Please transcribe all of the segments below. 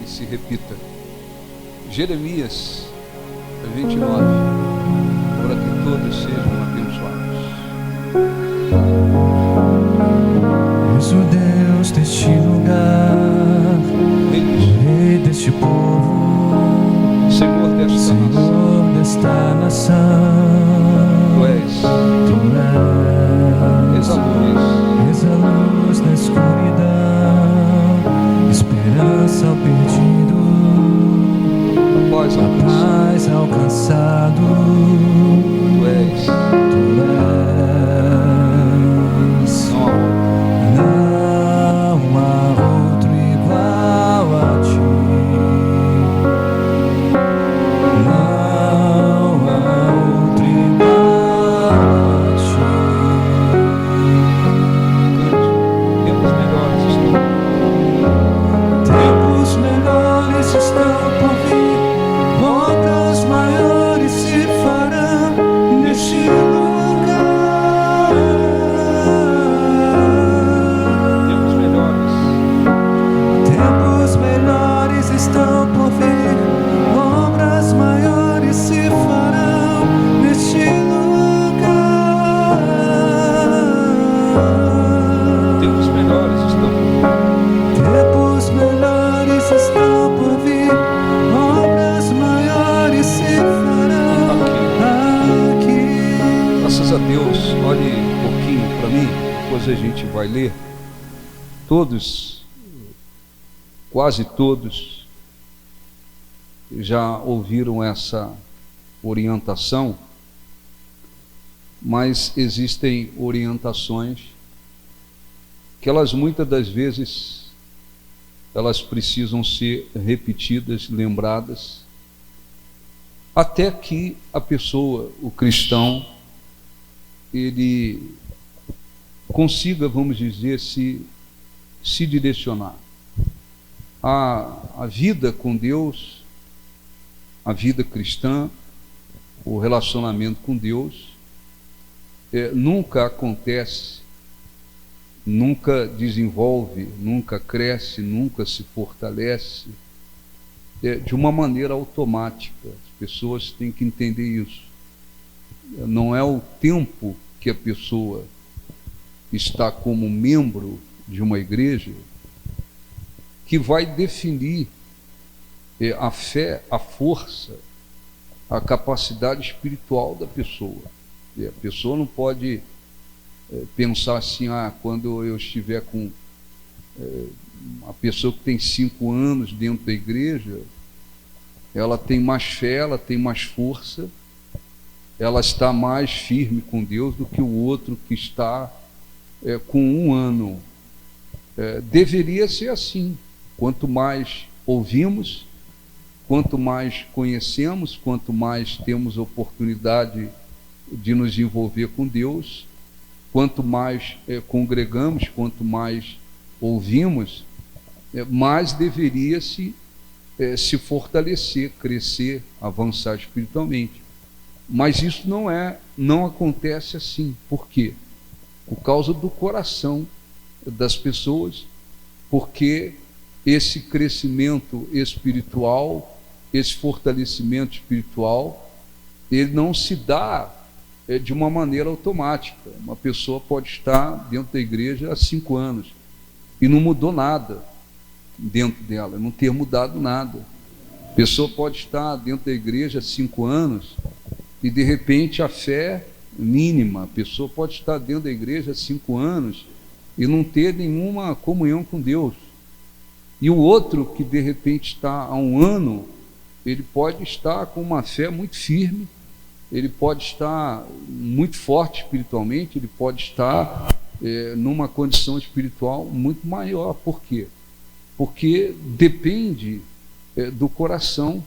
se repita. Jeremias 29, para que todos sejam abençoados. És o Deus deste lugar, Rei deste povo, Senhor desta nação. Tu és a luz na escuridão, esperança ao perdido, a paz alcançado. Tu és, não há outro igual a ti, não há outro igual a ti. Tempos melhores estão por vir, obras maiores se farão neste lugar. Tempos melhores estão por vir, obras maiores se farão neste lugar. Tempos melhores estão Tempos melhores estão por vir, obras maiores se farão aqui. Graças a Deus. Olhe um pouquinho para mim, depois a gente vai ler. Todos, quase todos, já ouviram essa orientação, mas existem orientações que elas muitas das vezes elas precisam ser repetidas, lembradas, até que a pessoa, o cristão, ele consiga, vamos dizer, se direcionar. A vida com Deus, a vida cristã, o relacionamento com Deus, nunca acontece, nunca desenvolve, nunca cresce, nunca se fortalece de uma maneira automática. As pessoas têm que entender isso. Não é o tempo que a pessoa está como membro de uma igreja que vai definir a fé, a força, a capacidade espiritual da pessoa. A pessoa não pode pensar assim, quando eu estiver com uma pessoa que tem 5 anos dentro da igreja, ela tem mais fé, ela tem mais força, ela está mais firme com Deus do que o outro que está com 1 ano. Deveria ser assim. Quanto mais ouvimos, quanto mais conhecemos, quanto mais temos oportunidade de nos envolver com Deus, quanto mais congregamos, quanto mais ouvimos, mais deveria se fortalecer, crescer, avançar espiritualmente. Mas isso não acontece assim. Por quê? Por causa do coração das pessoas, porque esse crescimento espiritual, esse fortalecimento espiritual, ele não se dá de uma maneira automática. Uma pessoa pode estar dentro da igreja há 5 anos e não mudou nada dentro dela, não ter mudado nada. A pessoa pode estar dentro da igreja há 5 anos e de repente a fé mínima. A pessoa pode estar dentro da igreja há 5 anos e não ter nenhuma comunhão com Deus. E o outro que de repente está há 1 ano, ele pode estar com uma fé muito firme, ele pode estar muito forte espiritualmente, ele pode estar numa condição espiritual muito maior. Por quê? Porque depende do coração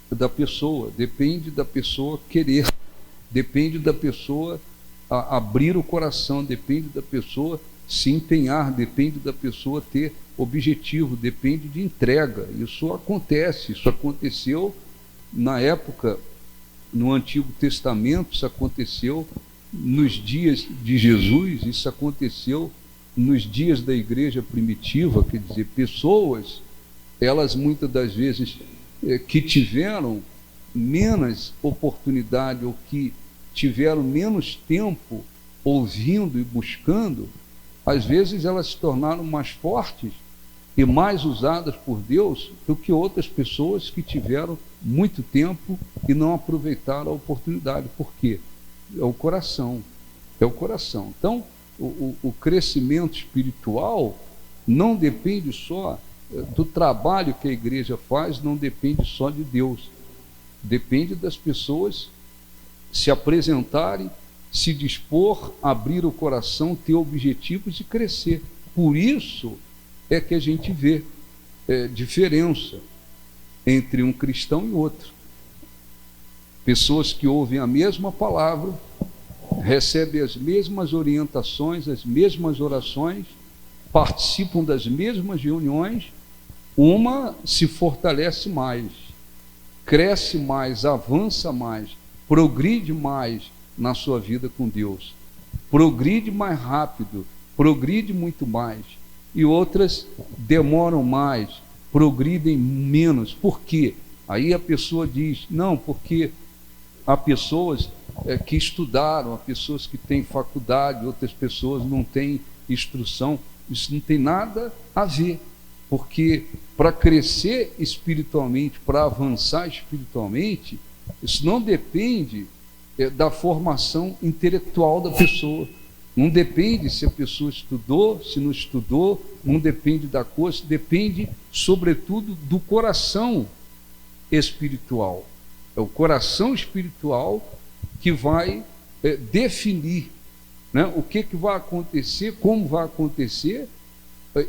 da pessoa, depende da pessoa querer, depende da pessoa abrir o coração, depende da pessoa se empenhar, depende da pessoa ter objetivo, depende de entrega. Isso acontece, isso aconteceu na época, no Antigo Testamento, isso aconteceu nos dias de Jesus, isso aconteceu nos dias da igreja primitiva, quer dizer, pessoas elas muitas das vezes que tiveram menos oportunidade ou que tiveram menos tempo ouvindo e buscando, às vezes elas se tornaram mais fortes e mais usadas por Deus do que outras pessoas que tiveram muito tempo e não aproveitaram a oportunidade. Por quê? É o coração. É o coração. Então, o crescimento espiritual não depende só do trabalho que a igreja faz, não depende só de Deus. Depende das pessoas se apresentarem, se dispor, abrir o coração, ter objetivos e crescer. Por isso é que a gente vê diferença entre um cristão e outro. Pessoas que ouvem a mesma palavra, recebem as mesmas orientações, as mesmas orações, participam das mesmas reuniões, uma se fortalece mais, cresce mais, avança mais, progride mais na sua vida com Deus, progride mais rápido, progride muito mais, e outras demoram mais, progridem menos. Por quê? Aí a pessoa diz, não, porque há pessoas que estudaram, há pessoas que têm faculdade, outras pessoas não têm instrução. Isso não tem nada a ver, porque para crescer espiritualmente, para avançar espiritualmente, isso não depende da formação intelectual da pessoa, não depende se a pessoa estudou, se não estudou, não depende da coisa, depende sobretudo do coração espiritual. É o coração espiritual que vai definir, né, o que vai acontecer, como vai acontecer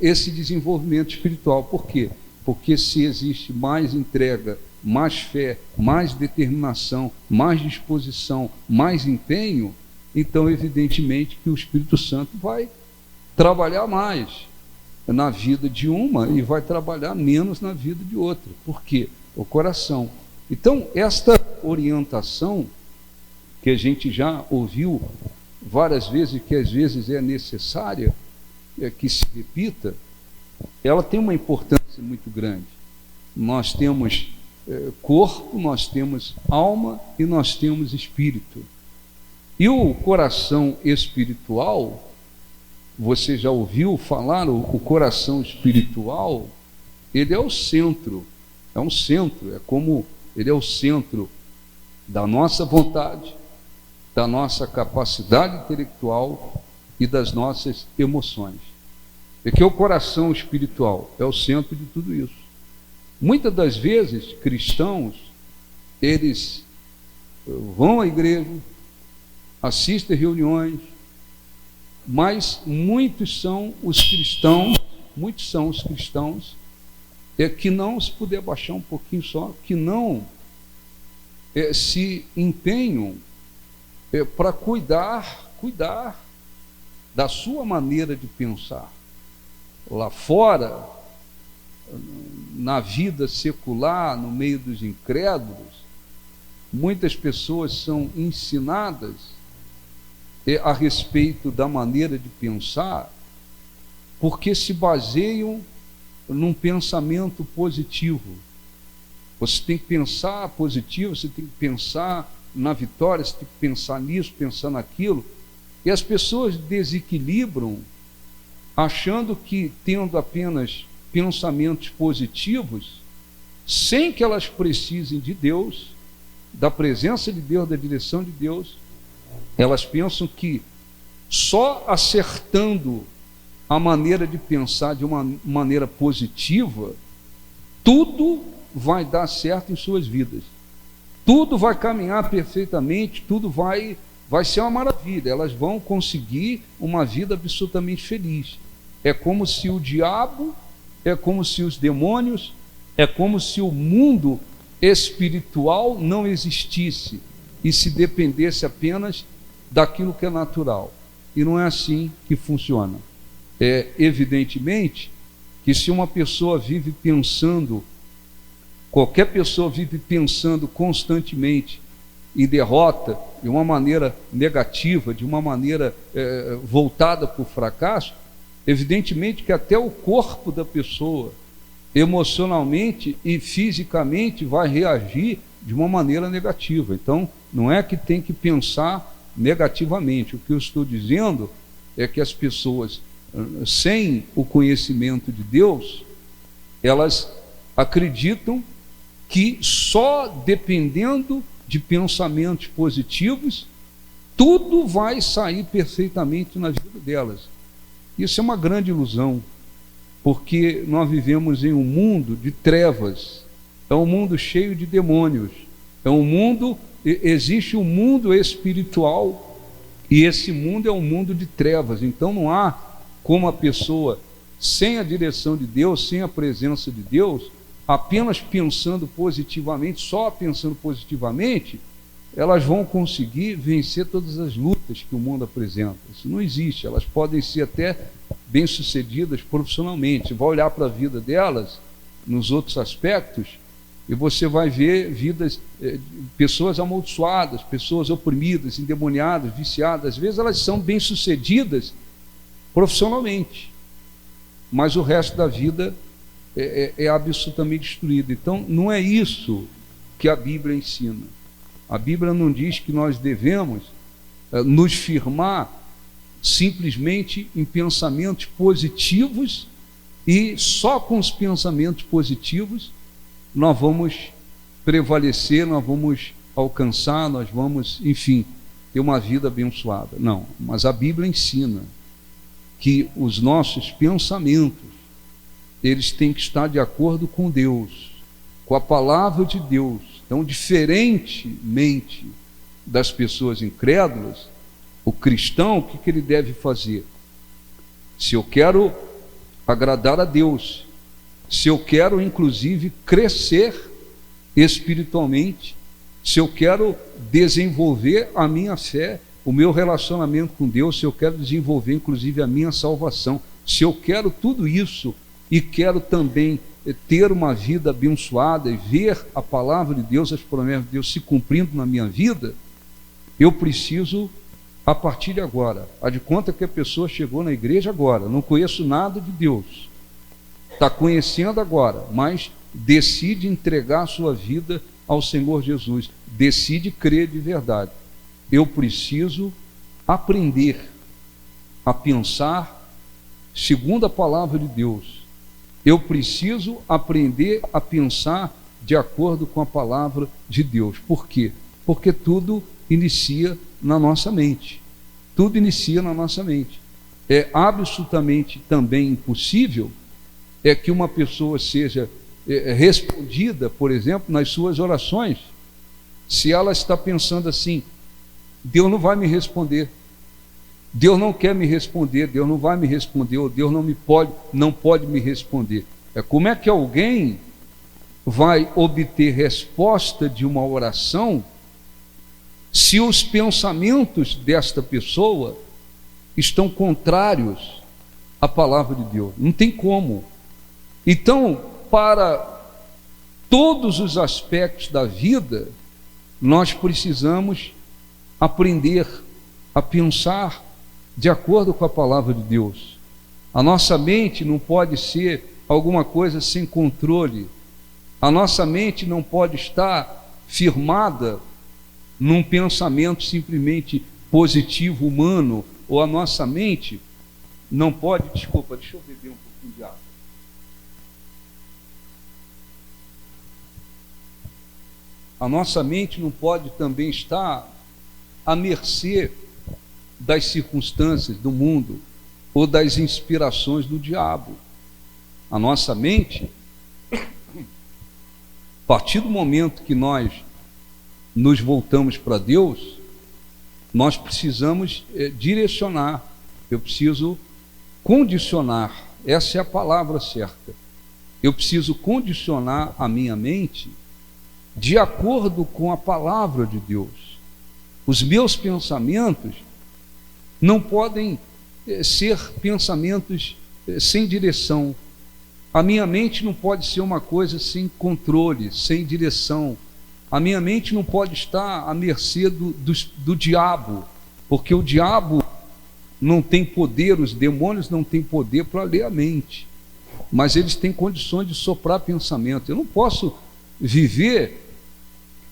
esse desenvolvimento espiritual. Por quê? Porque se existe mais entrega, mais fé, mais determinação, mais disposição, mais empenho, então evidentemente que o Espírito Santo vai trabalhar mais na vida de uma e vai trabalhar menos na vida de outra. Por quê? O coração. Então, esta orientação que a gente já ouviu várias vezes, que às vezes é necessária que se repita, ela tem uma importância muito grande. Nós temos corpo, nós temos alma e nós temos espírito. E o coração espiritual, você já ouviu falar, o coração espiritual, ele é o centro, é um centro, é como ele é o centro da nossa vontade, da nossa capacidade intelectual e das nossas emoções. É que o coração espiritual é o centro de tudo isso. Muitas das vezes, cristãos, eles vão à igreja, assistem reuniões, mas muitos são os cristãos que não, se puder baixar um pouquinho só, que não se empenham para cuidar da sua maneira de pensar. Lá fora, na vida secular, no meio dos incrédulos, muitas pessoas são ensinadas a respeito da maneira de pensar, porque se baseiam num pensamento positivo. Você tem que pensar positivo, você tem que pensar na vitória, você tem que pensar nisso, pensar naquilo, e as pessoas desequilibram, achando que, tendo apenas pensamentos positivos, sem que elas precisem de Deus, da presença de Deus, da direção de Deus, elas pensam que só acertando a maneira de pensar de uma maneira positiva, tudo vai dar certo em suas vidas, tudo vai caminhar perfeitamente, tudo vai ser uma maravilha, elas vão conseguir uma vida absolutamente feliz. É como se o diabo, é como se os demônios, é como se o mundo espiritual não existisse e se dependesse apenas daquilo que é natural. E não é assim que funciona. Evidentemente que se uma pessoa vive pensando, qualquer pessoa vive pensando constantemente em derrota, de uma maneira negativa, de uma maneira voltada para o fracasso, evidentemente que até o corpo da pessoa emocionalmente e fisicamente vai reagir de uma maneira negativa. Então, não é que tem que pensar negativamente. O que eu estou dizendo é que as pessoas, sem o conhecimento de Deus, elas acreditam que só dependendo de pensamentos positivos, tudo vai sair perfeitamente na vida delas. Isso é uma grande ilusão, porque nós vivemos em um mundo de trevas, é um mundo cheio de demônios, existe um mundo espiritual, e esse mundo é um mundo de trevas. Então não há como a pessoa, sem a direção de Deus, sem a presença de Deus, apenas pensando positivamente, só pensando positivamente, elas vão conseguir vencer todas as lutas que o mundo apresenta. Isso não existe. Elas podem ser até bem-sucedidas profissionalmente. Você vai olhar para a vida delas, nos outros aspectos, e você vai ver pessoas amaldiçoadas, pessoas oprimidas, endemoniadas, viciadas. Às vezes elas são bem-sucedidas profissionalmente, mas o resto da vida é absolutamente destruído. Então, não é isso que a Bíblia ensina. A Bíblia não diz que nós devemos nos firmar simplesmente em pensamentos positivos, e só com os pensamentos positivos nós vamos prevalecer, nós vamos alcançar, nós vamos, enfim, ter uma vida abençoada. Não, mas a Bíblia ensina que os nossos pensamentos, eles têm que estar de acordo com Deus, com a palavra de Deus. Então, diferentemente das pessoas incrédulas, o cristão, o que ele deve fazer? Se eu quero agradar a Deus, se eu quero inclusive crescer espiritualmente, se eu quero desenvolver a minha fé, o meu relacionamento com Deus, se eu quero desenvolver inclusive a minha salvação, se eu quero tudo isso e quero também ter uma vida abençoada e ver a palavra de Deus, as promessas de Deus se cumprindo na minha vida, eu preciso, a partir de agora, há de conta que a pessoa chegou na igreja agora, não conheço nada de Deus, está conhecendo agora, mas decide entregar a sua vida ao Senhor Jesus, decide crer de verdade. Eu preciso aprender a pensar segundo a palavra de Deus. Eu preciso aprender a pensar de acordo com a palavra de Deus. Por quê? Porque tudo inicia na nossa mente. Tudo inicia na nossa mente. É absolutamente também impossível que uma pessoa seja respondida, por exemplo, nas suas orações, se ela está pensando assim: Deus não vai me responder, Deus não quer me responder, Deus não vai me responder, ou Deus não pode me responder. Como é que alguém vai obter resposta de uma oração se os pensamentos desta pessoa estão contrários à palavra de Deus? Não tem como. Então, para todos os aspectos da vida, nós precisamos aprender a pensar de acordo com a palavra de Deus. A nossa mente não pode ser alguma coisa sem controle. A nossa mente não pode estar firmada num pensamento simplesmente positivo, humano, ou a nossa mente não pode... Desculpa, deixa eu beber um pouquinho de água. A nossa mente não pode também estar à mercê das circunstâncias do mundo ou das inspirações do diabo. A nossa mente, a partir do momento que nós nos voltamos para Deus, nós precisamos direcionar. Eu preciso condicionar, essa é a palavra certa. Eu preciso condicionar a minha mente de acordo com a palavra de Deus. Os meus pensamentos não podem ser pensamentos sem direção. A minha mente não pode ser uma coisa sem controle, sem direção. A minha mente não pode estar à mercê do diabo, porque o diabo não tem poder, os demônios não têm poder para ler a mente. mas eles têm condições de soprar pensamento. Eu não posso viver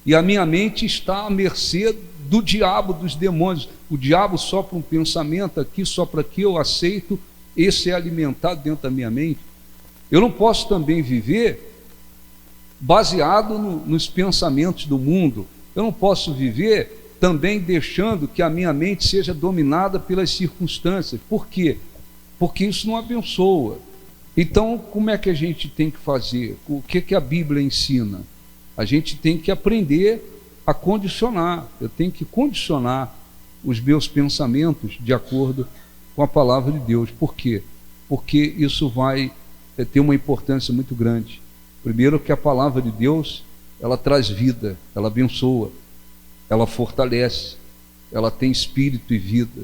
e a minha mente está à mercê do diabo, dos demônios. O diabo sopra um pensamento aqui, sopra aqui, eu aceito, esse é alimentado dentro da minha mente. Eu não posso também viver baseado nos pensamentos do mundo. Eu não posso viver também deixando que a minha mente seja dominada pelas circunstâncias. Por quê? Porque isso não abençoa. Então, como é que a gente tem que fazer? O que a Bíblia ensina? A gente tem que aprender a condicionar. Eu tenho que condicionar os meus pensamentos de acordo com a palavra de Deus. Por quê? Porque isso vai ter uma importância muito grande. Primeiro, que a palavra de Deus, ela traz vida, ela abençoa, ela fortalece, ela tem espírito e vida.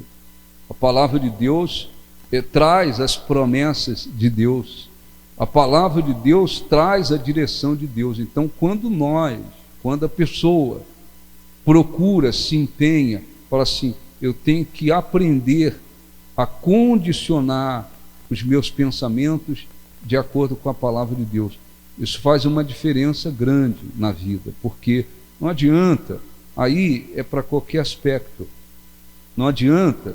A palavra de Deus traz as promessas de Deus. A palavra de Deus traz a direção de Deus. Então, quando a pessoa procura, se empenha, fala assim, eu tenho que aprender a condicionar os meus pensamentos de acordo com a palavra de Deus. Isso faz uma diferença grande na vida, porque não adianta, aí é para qualquer aspecto, não adianta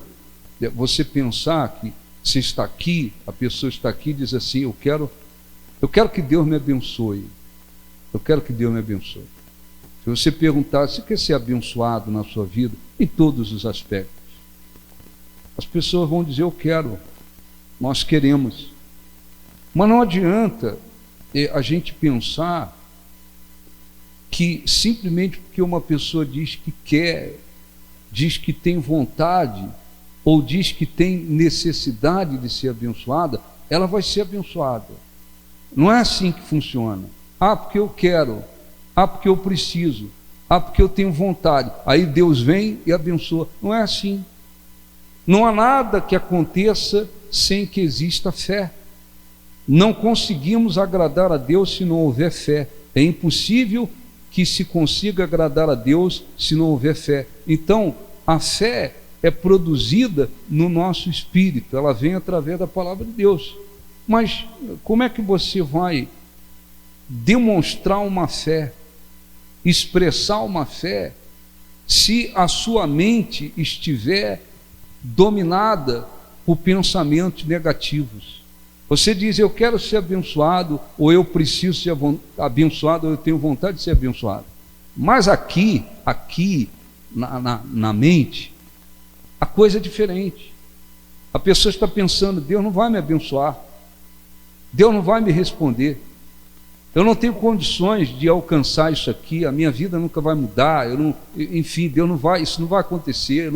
você pensar que você está aqui, a pessoa está aqui e diz assim, eu quero que Deus me abençoe, eu quero que Deus me abençoe. Se você perguntar, você quer ser abençoado na sua vida? Em todos os aspectos. As pessoas vão dizer, eu quero, nós queremos. Mas não adianta a gente pensar que simplesmente porque uma pessoa diz que quer, diz que tem vontade, ou diz que tem necessidade de ser abençoada, ela vai ser abençoada. Não é assim que funciona. Ah, porque eu quero. Ah, porque eu preciso. Ah, porque eu tenho vontade. Aí Deus vem e abençoa. Não é assim. Não há nada que aconteça sem que exista fé. Não conseguimos agradar a Deus se não houver fé. É impossível que se consiga agradar a Deus se não houver fé. Então, a fé é produzida no nosso espírito. Ela vem através da palavra de Deus. Mas como é que você vai demonstrar uma fé, expressar uma fé, se a sua mente estiver dominada por pensamentos negativos? Você diz, eu quero ser abençoado, ou eu preciso ser abençoado, ou eu tenho vontade de ser abençoado. Mas aqui na mente, a coisa é diferente. A pessoa está pensando, Deus não vai me abençoar, Deus não vai me responder, eu não tenho condições de alcançar isso aqui, a minha vida nunca vai mudar, enfim, Deus não vai, isso não vai acontecer,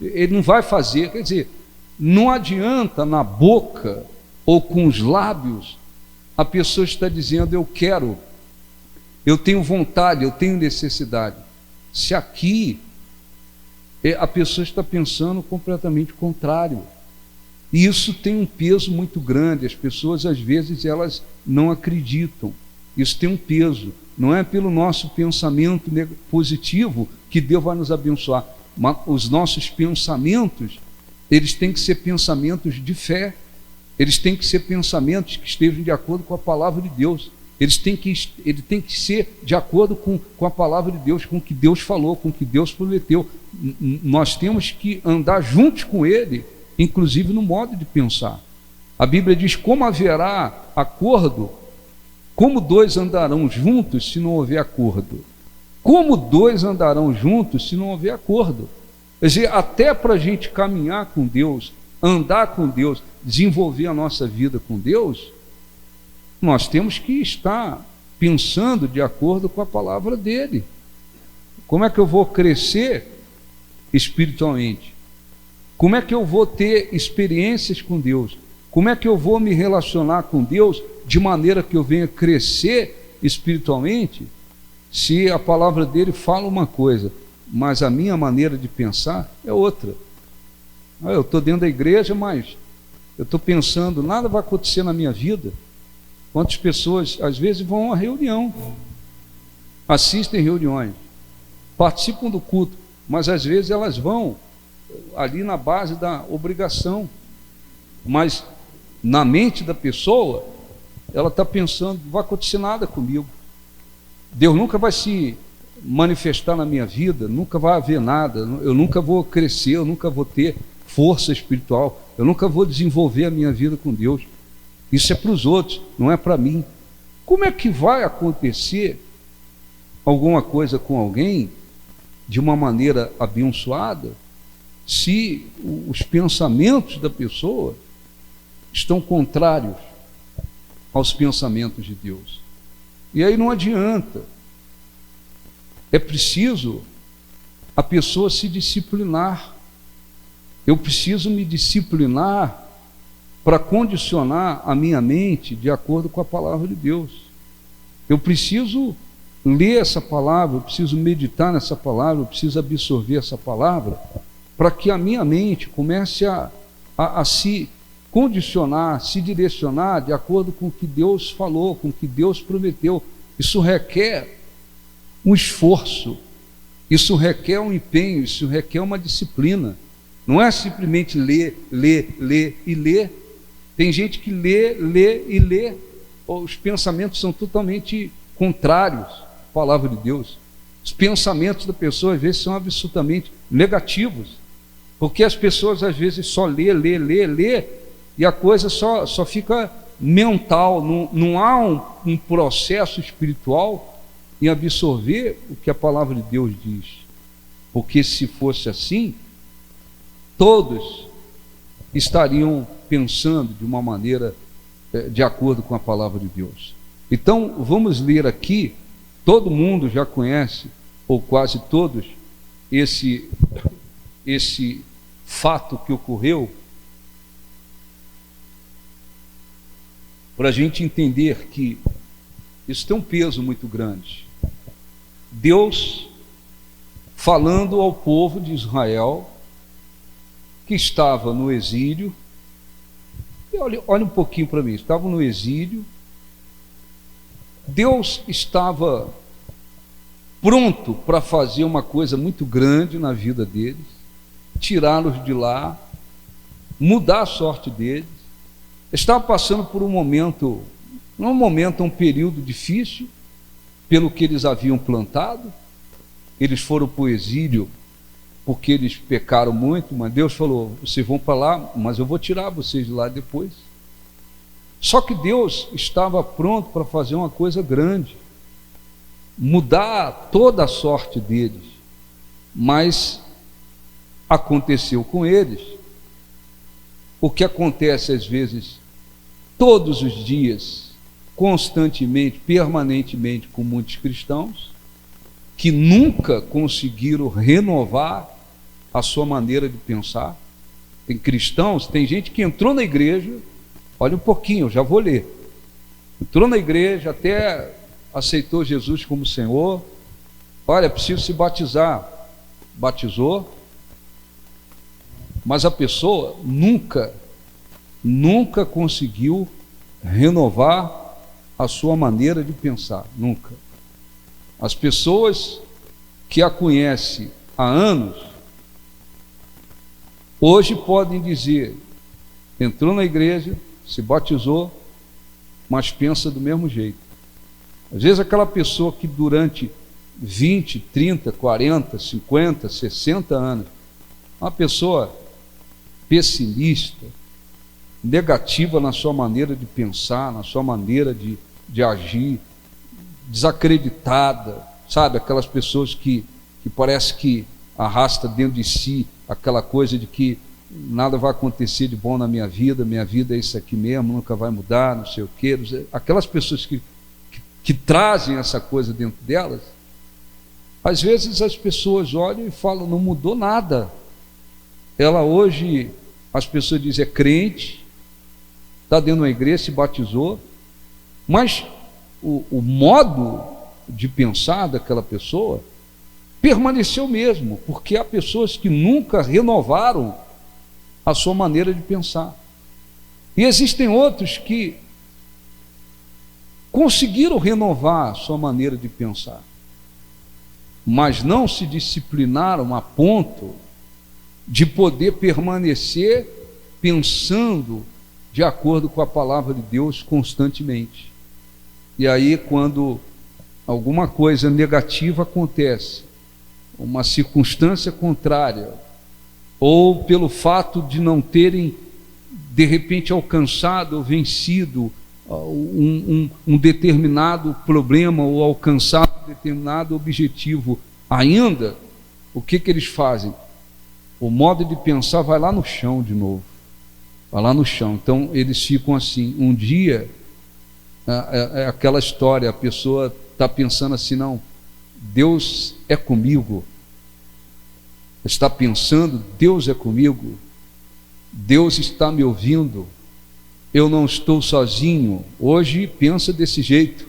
Ele não vai fazer. Quer dizer, não adianta na boca ou com os lábios a pessoa está dizendo, eu quero, eu tenho vontade, eu tenho necessidade, se aqui a pessoa está pensando completamente contrário. E isso tem um peso muito grande. As pessoas, às vezes, elas não acreditam. Isso tem um peso. Não é pelo nosso pensamento positivo que Deus vai nos abençoar. Mas os nossos pensamentos, eles têm que ser pensamentos de fé. Eles têm que ser pensamentos que estejam de acordo com a palavra de Deus. Ele tem que ser de acordo com a palavra de Deus, com o que Deus falou, com o que Deus prometeu. Nós temos que andar juntos com Ele, inclusive no modo de pensar. A Bíblia diz, como haverá acordo, como dois andarão juntos se não houver acordo? Como dois andarão juntos se não houver acordo? Quer dizer, até para a gente caminhar com Deus, andar com Deus, desenvolver a nossa vida com Deus, nós temos que estar pensando de acordo com a palavra dele. Como é que eu vou crescer espiritualmente? Como é que eu vou ter experiências com Deus? Como é que eu vou me relacionar com Deus de maneira que eu venha crescer espiritualmente, se a palavra dele fala uma coisa, mas a minha maneira de pensar é outra? Eu estou dentro da igreja, mas eu estou pensando, nada vai acontecer na minha vida. Quantas pessoas, às vezes, vão a reunião, assistem reuniões, participam do culto, mas às vezes elas vão ali na base da obrigação, mas na mente da pessoa ela está pensando, não vai acontecer nada comigo. Deus nunca vai se manifestar na minha vida, nunca vai haver nada, eu nunca vou crescer, eu nunca vou ter força espiritual, eu nunca vou desenvolver a minha vida com Deus. Isso é para os outros, não é para mim. Como é que vai acontecer alguma coisa com alguém de uma maneira abençoada se os pensamentos da pessoa estão contrários aos pensamentos de Deus? E aí não adianta. É preciso a pessoa se disciplinar. Eu preciso me disciplinar para condicionar a minha mente de acordo com a palavra de Deus. Eu preciso ler essa palavra, eu preciso meditar nessa palavra, eu preciso absorver essa palavra, para que a minha mente comece a se condicionar, se direcionar de acordo com o que Deus falou, com o que Deus prometeu. Isso requer um esforço, isso requer um empenho, isso requer uma disciplina. Não é simplesmente ler, ler, ler e ler. Tem gente que lê, lê e lê. Os pensamentos são totalmente contrários à palavra de Deus. Os pensamentos da pessoa às vezes são absolutamente negativos, porque as pessoas às vezes só lê, lê, lê, lê, e a coisa só fica mental, não há um processo espiritual em absorver o que a palavra de Deus diz. Porque se fosse assim, todos estariam pensando de uma maneira de acordo com a palavra de Deus. Então, vamos ler aqui, todo mundo já conhece, ou quase todos, esse fato que ocorreu, para a gente entender que isso tem um peso muito grande. Deus falando ao povo de Israel, que estava no exílio, e olha um pouquinho para mim, estavam no exílio, Deus estava pronto para fazer uma coisa muito grande na vida deles, tirá-los de lá, mudar a sorte deles. Estava passando por um momento, um período difícil, pelo que eles haviam plantado. Eles foram para o exílio porque eles pecaram muito, mas Deus falou, vocês vão para lá, mas eu vou tirar vocês de lá depois. Só que Deus estava pronto para fazer uma coisa grande, mudar toda a sorte deles, mas aconteceu com eles o que acontece às vezes todos os dias, constantemente, permanentemente, com muitos cristãos que nunca conseguiram renovar a sua maneira de pensar. Tem cristãos, tem gente que entrou na igreja, olha um pouquinho, eu já vou ler, entrou na igreja, até aceitou Jesus como Senhor, olha, preciso se batizar, batizou, mas a pessoa nunca conseguiu renovar a sua maneira de pensar, nunca. As pessoas que a conhecem há anos, hoje podem dizer, entrou na igreja, se batizou, mas pensa do mesmo jeito. Às vezes aquela pessoa que durante 20, 30, 40, 50, 60 anos, uma pessoa pessimista, negativa na sua maneira de pensar, na sua maneira de agir, desacreditada, sabe? Aquelas pessoas que parece que arrasta dentro de si aquela coisa de que nada vai acontecer de bom na minha vida é isso aqui mesmo, nunca vai mudar, não sei o quê. Aquelas pessoas que trazem essa coisa dentro delas, às vezes as pessoas olham e falam, não mudou nada. Ela hoje, as pessoas dizem, é crente, está dentro de uma igreja, se batizou, mas o modo de pensar daquela pessoa permaneceu mesmo, porque há pessoas que nunca renovaram a sua maneira de pensar. E existem outros que conseguiram renovar a sua maneira de pensar, mas não se disciplinaram a ponto de poder permanecer pensando de acordo com a palavra de Deus constantemente. E aí, quando alguma coisa negativa acontece, uma circunstância contrária, ou pelo fato de não terem, de repente, alcançado ou vencido um determinado problema, ou alcançado um determinado objetivo ainda, o que eles fazem? O modo de pensar vai lá no chão de novo. Vai lá no chão. Então, eles ficam assim. Um dia, é aquela história, a pessoa está pensando assim, não, Deus é comigo. Está pensando, Deus é comigo. Deus está me ouvindo. Eu não estou sozinho. Hoje pensa desse jeito.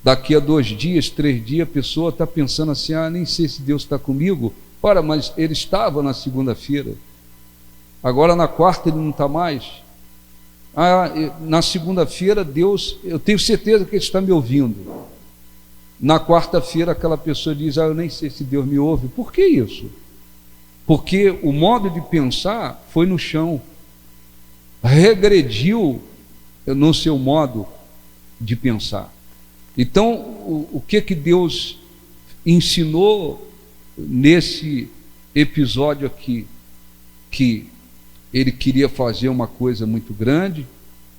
Daqui a 2 dias, 3 dias, a pessoa está pensando assim, nem sei se Deus está comigo. Ora, mas ele estava na segunda-feira. Agora na quarta ele não está mais. Na segunda-feira Deus, eu tenho certeza que ele está me ouvindo. Na quarta-feira aquela pessoa diz, eu nem sei se Deus me ouve. Por que isso? Porque o modo de pensar foi no chão. Regrediu no seu modo de pensar. Então, o que Deus ensinou nesse episódio aqui? Que ele queria fazer uma coisa muito grande,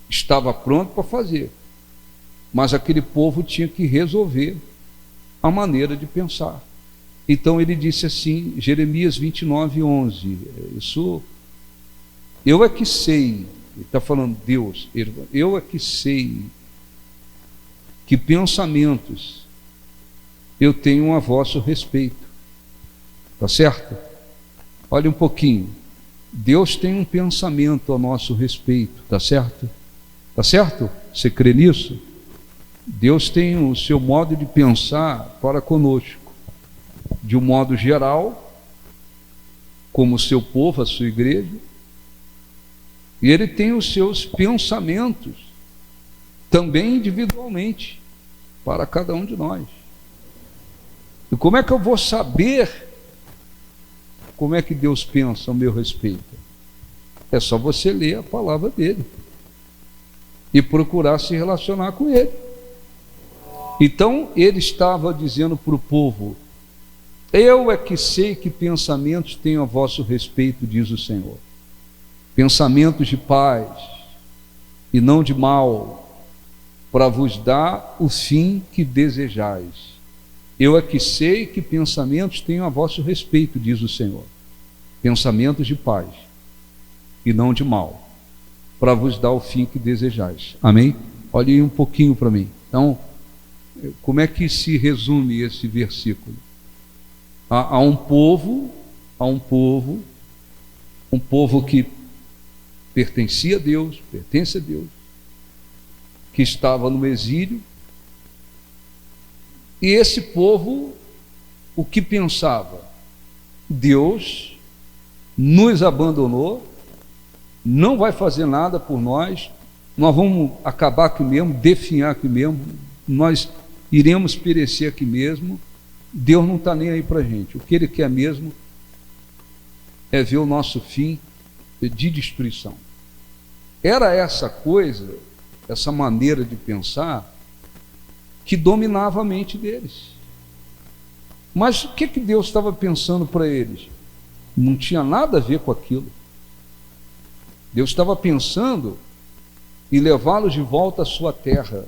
estava pronto para fazer, mas aquele povo tinha que resolver a maneira de pensar. Então ele disse assim, Jeremias 29:11, isso, eu é que sei, ele está falando Deus, eu é que sei que pensamentos eu tenho a vosso respeito. Está certo? Olha um pouquinho. Deus tem um pensamento a nosso respeito, está certo? Está certo? Você crê nisso? Deus tem o seu modo de pensar para conosco, de um modo geral, como o seu povo, a sua igreja, e Ele tem os seus pensamentos também individualmente para cada um de nós. E como é que eu vou saber como é que Deus pensa ao meu respeito? É só você ler a palavra dele e procurar se relacionar com ele. Então ele estava dizendo para o povo, eu é que sei que pensamentos tenho a vosso respeito, diz o Senhor, pensamentos de paz e não de mal, para vos dar o fim que desejais. Eu é que sei que pensamentos tenho a vosso respeito, diz o Senhor, pensamentos de paz e não de mal, para vos dar o fim que desejais. Amém? Olhe aí um pouquinho para mim. Então, como é que se resume esse versículo? Há um povo que pertencia a Deus, pertence a Deus, que estava no exílio, e esse povo, o que pensava? Deus nos abandonou, não vai fazer nada por nós, nós vamos acabar aqui mesmo, definhar aqui mesmo, nós iremos perecer aqui mesmo, Deus não está nem aí para a gente. O que Ele quer mesmo é ver o nosso fim de destruição. Era essa coisa, essa maneira de pensar, que dominava a mente deles. Mas o que Deus estava pensando para eles? Não tinha nada a ver com aquilo. Deus estava pensando em levá-los de volta à sua terra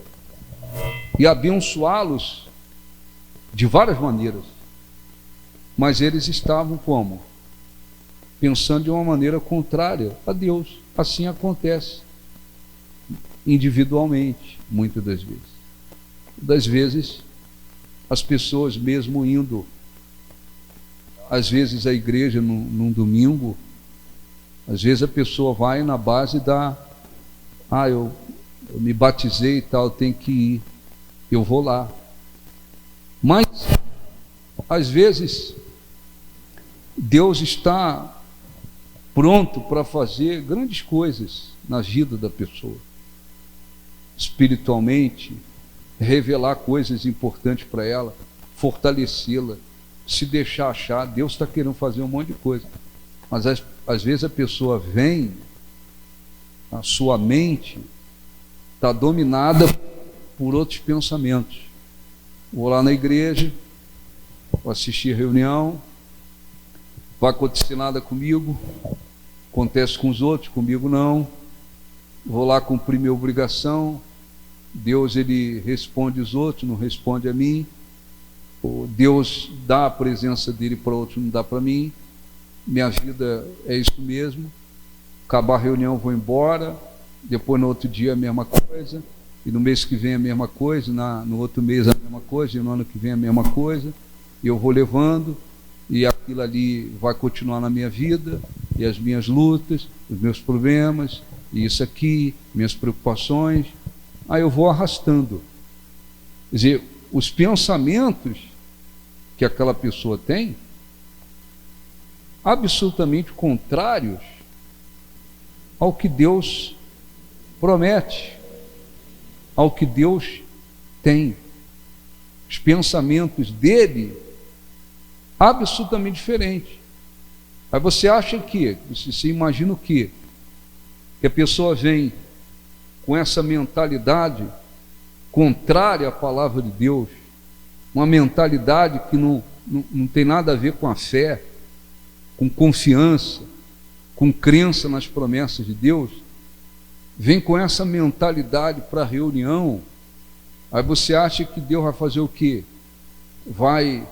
e abençoá-los de várias maneiras. Mas eles estavam como? Pensando de uma maneira contrária a Deus. Assim acontece individualmente, muitas das vezes. Das vezes, as pessoas mesmo indo, às vezes à igreja num domingo, às vezes a pessoa vai na base da, eu me batizei e tal, tenho que ir, eu vou lá. Mas, às vezes, Deus está pronto para fazer grandes coisas na vida da pessoa, espiritualmente, revelar coisas importantes para ela, fortalecê-la, se deixar achar. Deus está querendo fazer um monte de coisa, mas às vezes a pessoa vem a sua mente está dominada por outros pensamentos. Vou lá na igreja, vou assistir a reunião, vai acontecer nada comigo, acontece com os outros, comigo não. Vou lá cumprir minha obrigação, Deus ele responde os outros, não responde a mim. Deus dá a presença dele para outros, não dá para mim. Minha vida é isso mesmo. Acabar a reunião, vou embora. Depois no outro dia a mesma coisa. E no mês que vem a mesma coisa. No outro mês a mesma coisa. E no ano que vem a mesma coisa. E eu vou levando. E aquilo ali vai continuar na minha vida. E as minhas lutas, os meus problemas. E isso aqui, minhas preocupações. Aí eu vou arrastando. Quer dizer, os pensamentos que aquela pessoa tem, absolutamente contrários ao que Deus promete, ao que Deus tem. Os pensamentos dele, absolutamente diferentes. Aí você acha que, você imagina o quê? Que a pessoa vem com essa mentalidade contrária à palavra de Deus, uma mentalidade que não tem nada a ver com a fé, com confiança, com crença nas promessas de Deus, vem com essa mentalidade para a reunião. Aí você acha que Deus vai fazer o quê? Vai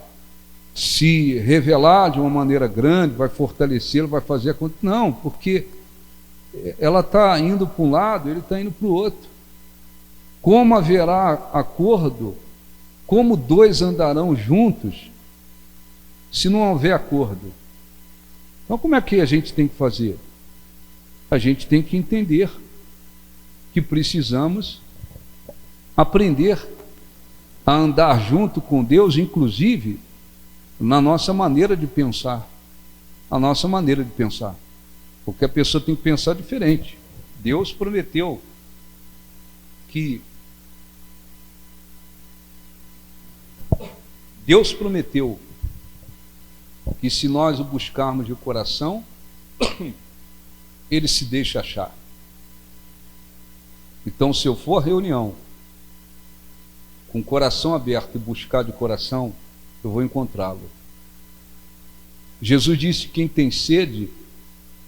se revelar de uma maneira grande, vai fortalecê-lo, vai fazer a conta. Não, porque ela está indo para um lado, ele está indo para o outro. Como haverá acordo? Como dois andarão juntos se não houver acordo? Então como é que a gente tem que fazer? A gente tem que entender que precisamos aprender a andar junto com Deus, inclusive na nossa maneira de pensar. A nossa maneira de pensar. Porque a pessoa tem que pensar diferente. Deus prometeu que se nós o buscarmos de coração, ele se deixa achar. Então, se eu for à reunião com o coração aberto e buscar de coração, eu vou encontrá-lo. Jesus disse: quem tem sede,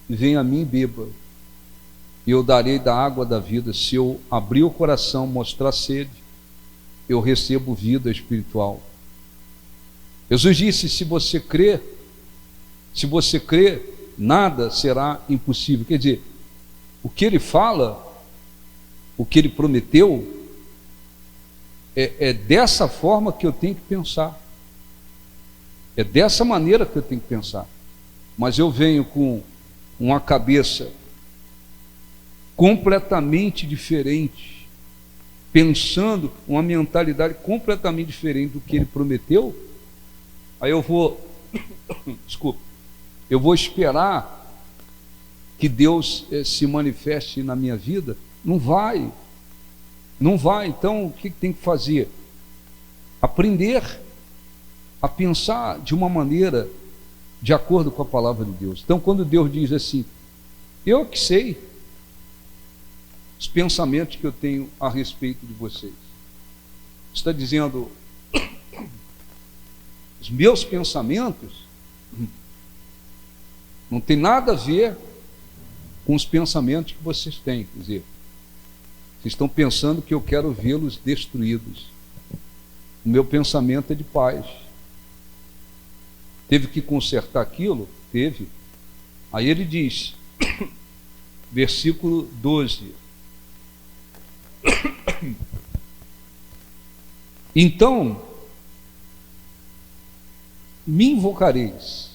vem a mim e beba, e eu darei da água da vida. Se eu abrir o coração, mostrar sede, eu recebo vida espiritual. Jesus disse: se você crer, nada será impossível. Quer dizer, o que ele fala, o que ele prometeu, é dessa forma que eu tenho que pensar. É dessa maneira que eu tenho que pensar. Mas eu venho com uma cabeça completamente diferente, pensando uma mentalidade completamente diferente do que ele prometeu. Aí eu vou eu vou esperar que Deus se manifeste na minha vida? Não vai. Então o que tem que fazer? Aprender a pensar de uma maneira de acordo com a palavra de Deus. Então quando Deus diz assim: eu que sei os pensamentos que eu tenho a respeito de vocês, está dizendo, os meus pensamentos não tem nada a ver com os pensamentos que vocês têm. Quer dizer, vocês estão pensando que eu quero vê-los destruídos. O meu pensamento é de paz. Teve que consertar aquilo? Teve. Aí ele diz, versículo 12: então me invocareis,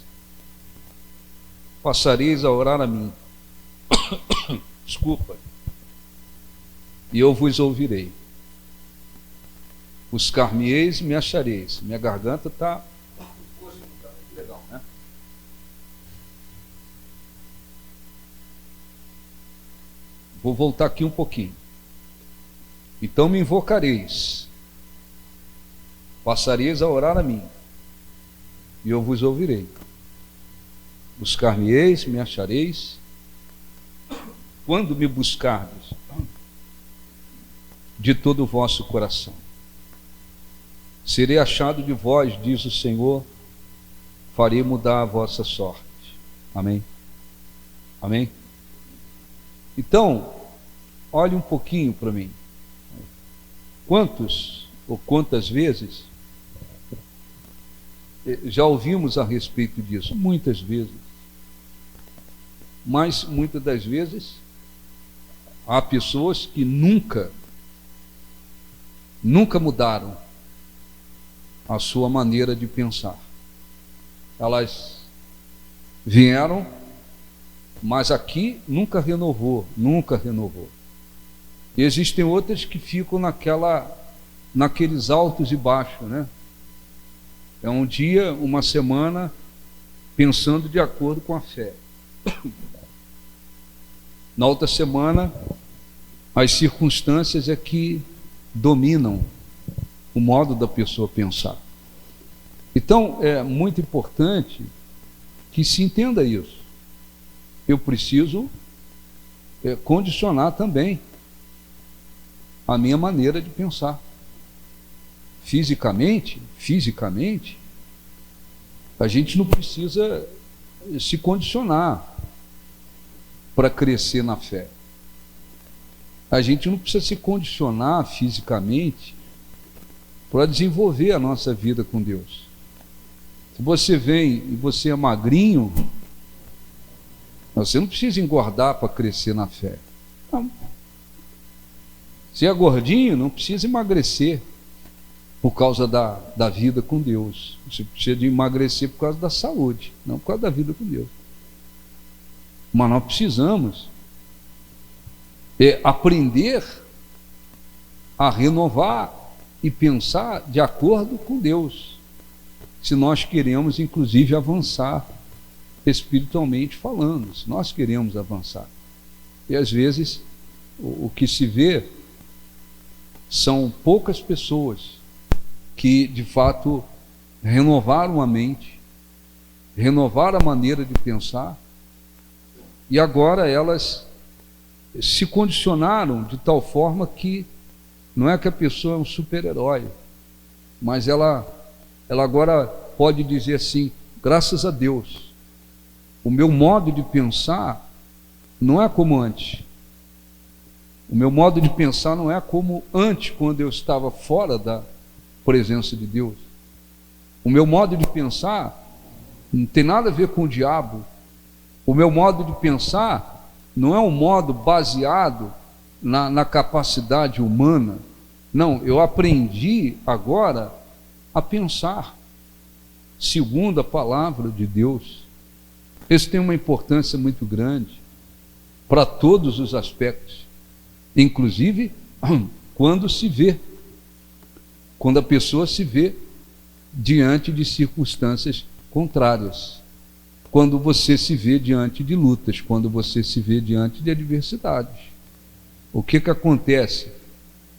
passareis a orar a mim, desculpa, e eu vos ouvirei. Buscar-me-eis e me achareis. Minha garganta está legal, né? Vou voltar aqui um pouquinho. Então me invocareis, passareis a orar a mim, e eu vos ouvirei. Buscar-me-eis, me achareis, quando me buscardes de todo o vosso coração. Serei achado de vós, diz o Senhor, farei mudar a vossa sorte. Amém? Amém? Então, olhe um pouquinho para mim. Quantos ou quantas vezes já ouvimos a respeito disso? Muitas vezes. Mas muitas das vezes há pessoas que nunca mudaram a sua maneira de pensar. Elas vieram, mas aqui nunca renovou. E existem outras que ficam naqueles altos e baixos, né? É um dia, uma semana, pensando de acordo com a fé. Na outra semana, as circunstâncias é que dominam o modo da pessoa pensar. Então, é muito importante que se entenda isso. Eu preciso condicionar também a minha maneira de pensar. Fisicamente, a gente não precisa se condicionar para crescer na fé. A gente não precisa se condicionar fisicamente para desenvolver a nossa vida com Deus. Se você vem e você é magrinho, você não precisa engordar para crescer na fé. Não. Se é gordinho, não precisa emagrecer por causa da vida com Deus. Você precisa de emagrecer por causa da saúde, não por causa da vida com Deus. Mas nós precisamos aprender a renovar e pensar de acordo com Deus, se nós queremos inclusive avançar espiritualmente falando, se nós queremos avançar. E às vezes o que se vê são poucas pessoas que de fato renovaram a mente, renovaram a maneira de pensar, e agora elas se condicionaram de tal forma que não é que a pessoa é um super-herói, mas ela agora pode dizer assim: graças a Deus, o meu modo de pensar não é como antes. O meu modo de pensar não é como antes, quando eu estava fora da presença de Deus. O meu modo de pensar não tem nada a ver com o diabo. O meu modo de pensar não é um modo baseado na capacidade humana. Não, eu aprendi agora a pensar segundo a palavra de Deus. Isso tem uma importância muito grande para todos os aspectos, inclusive quando a pessoa se vê diante de circunstâncias contrárias, quando você se vê diante de lutas, quando você se vê diante de adversidades. O que acontece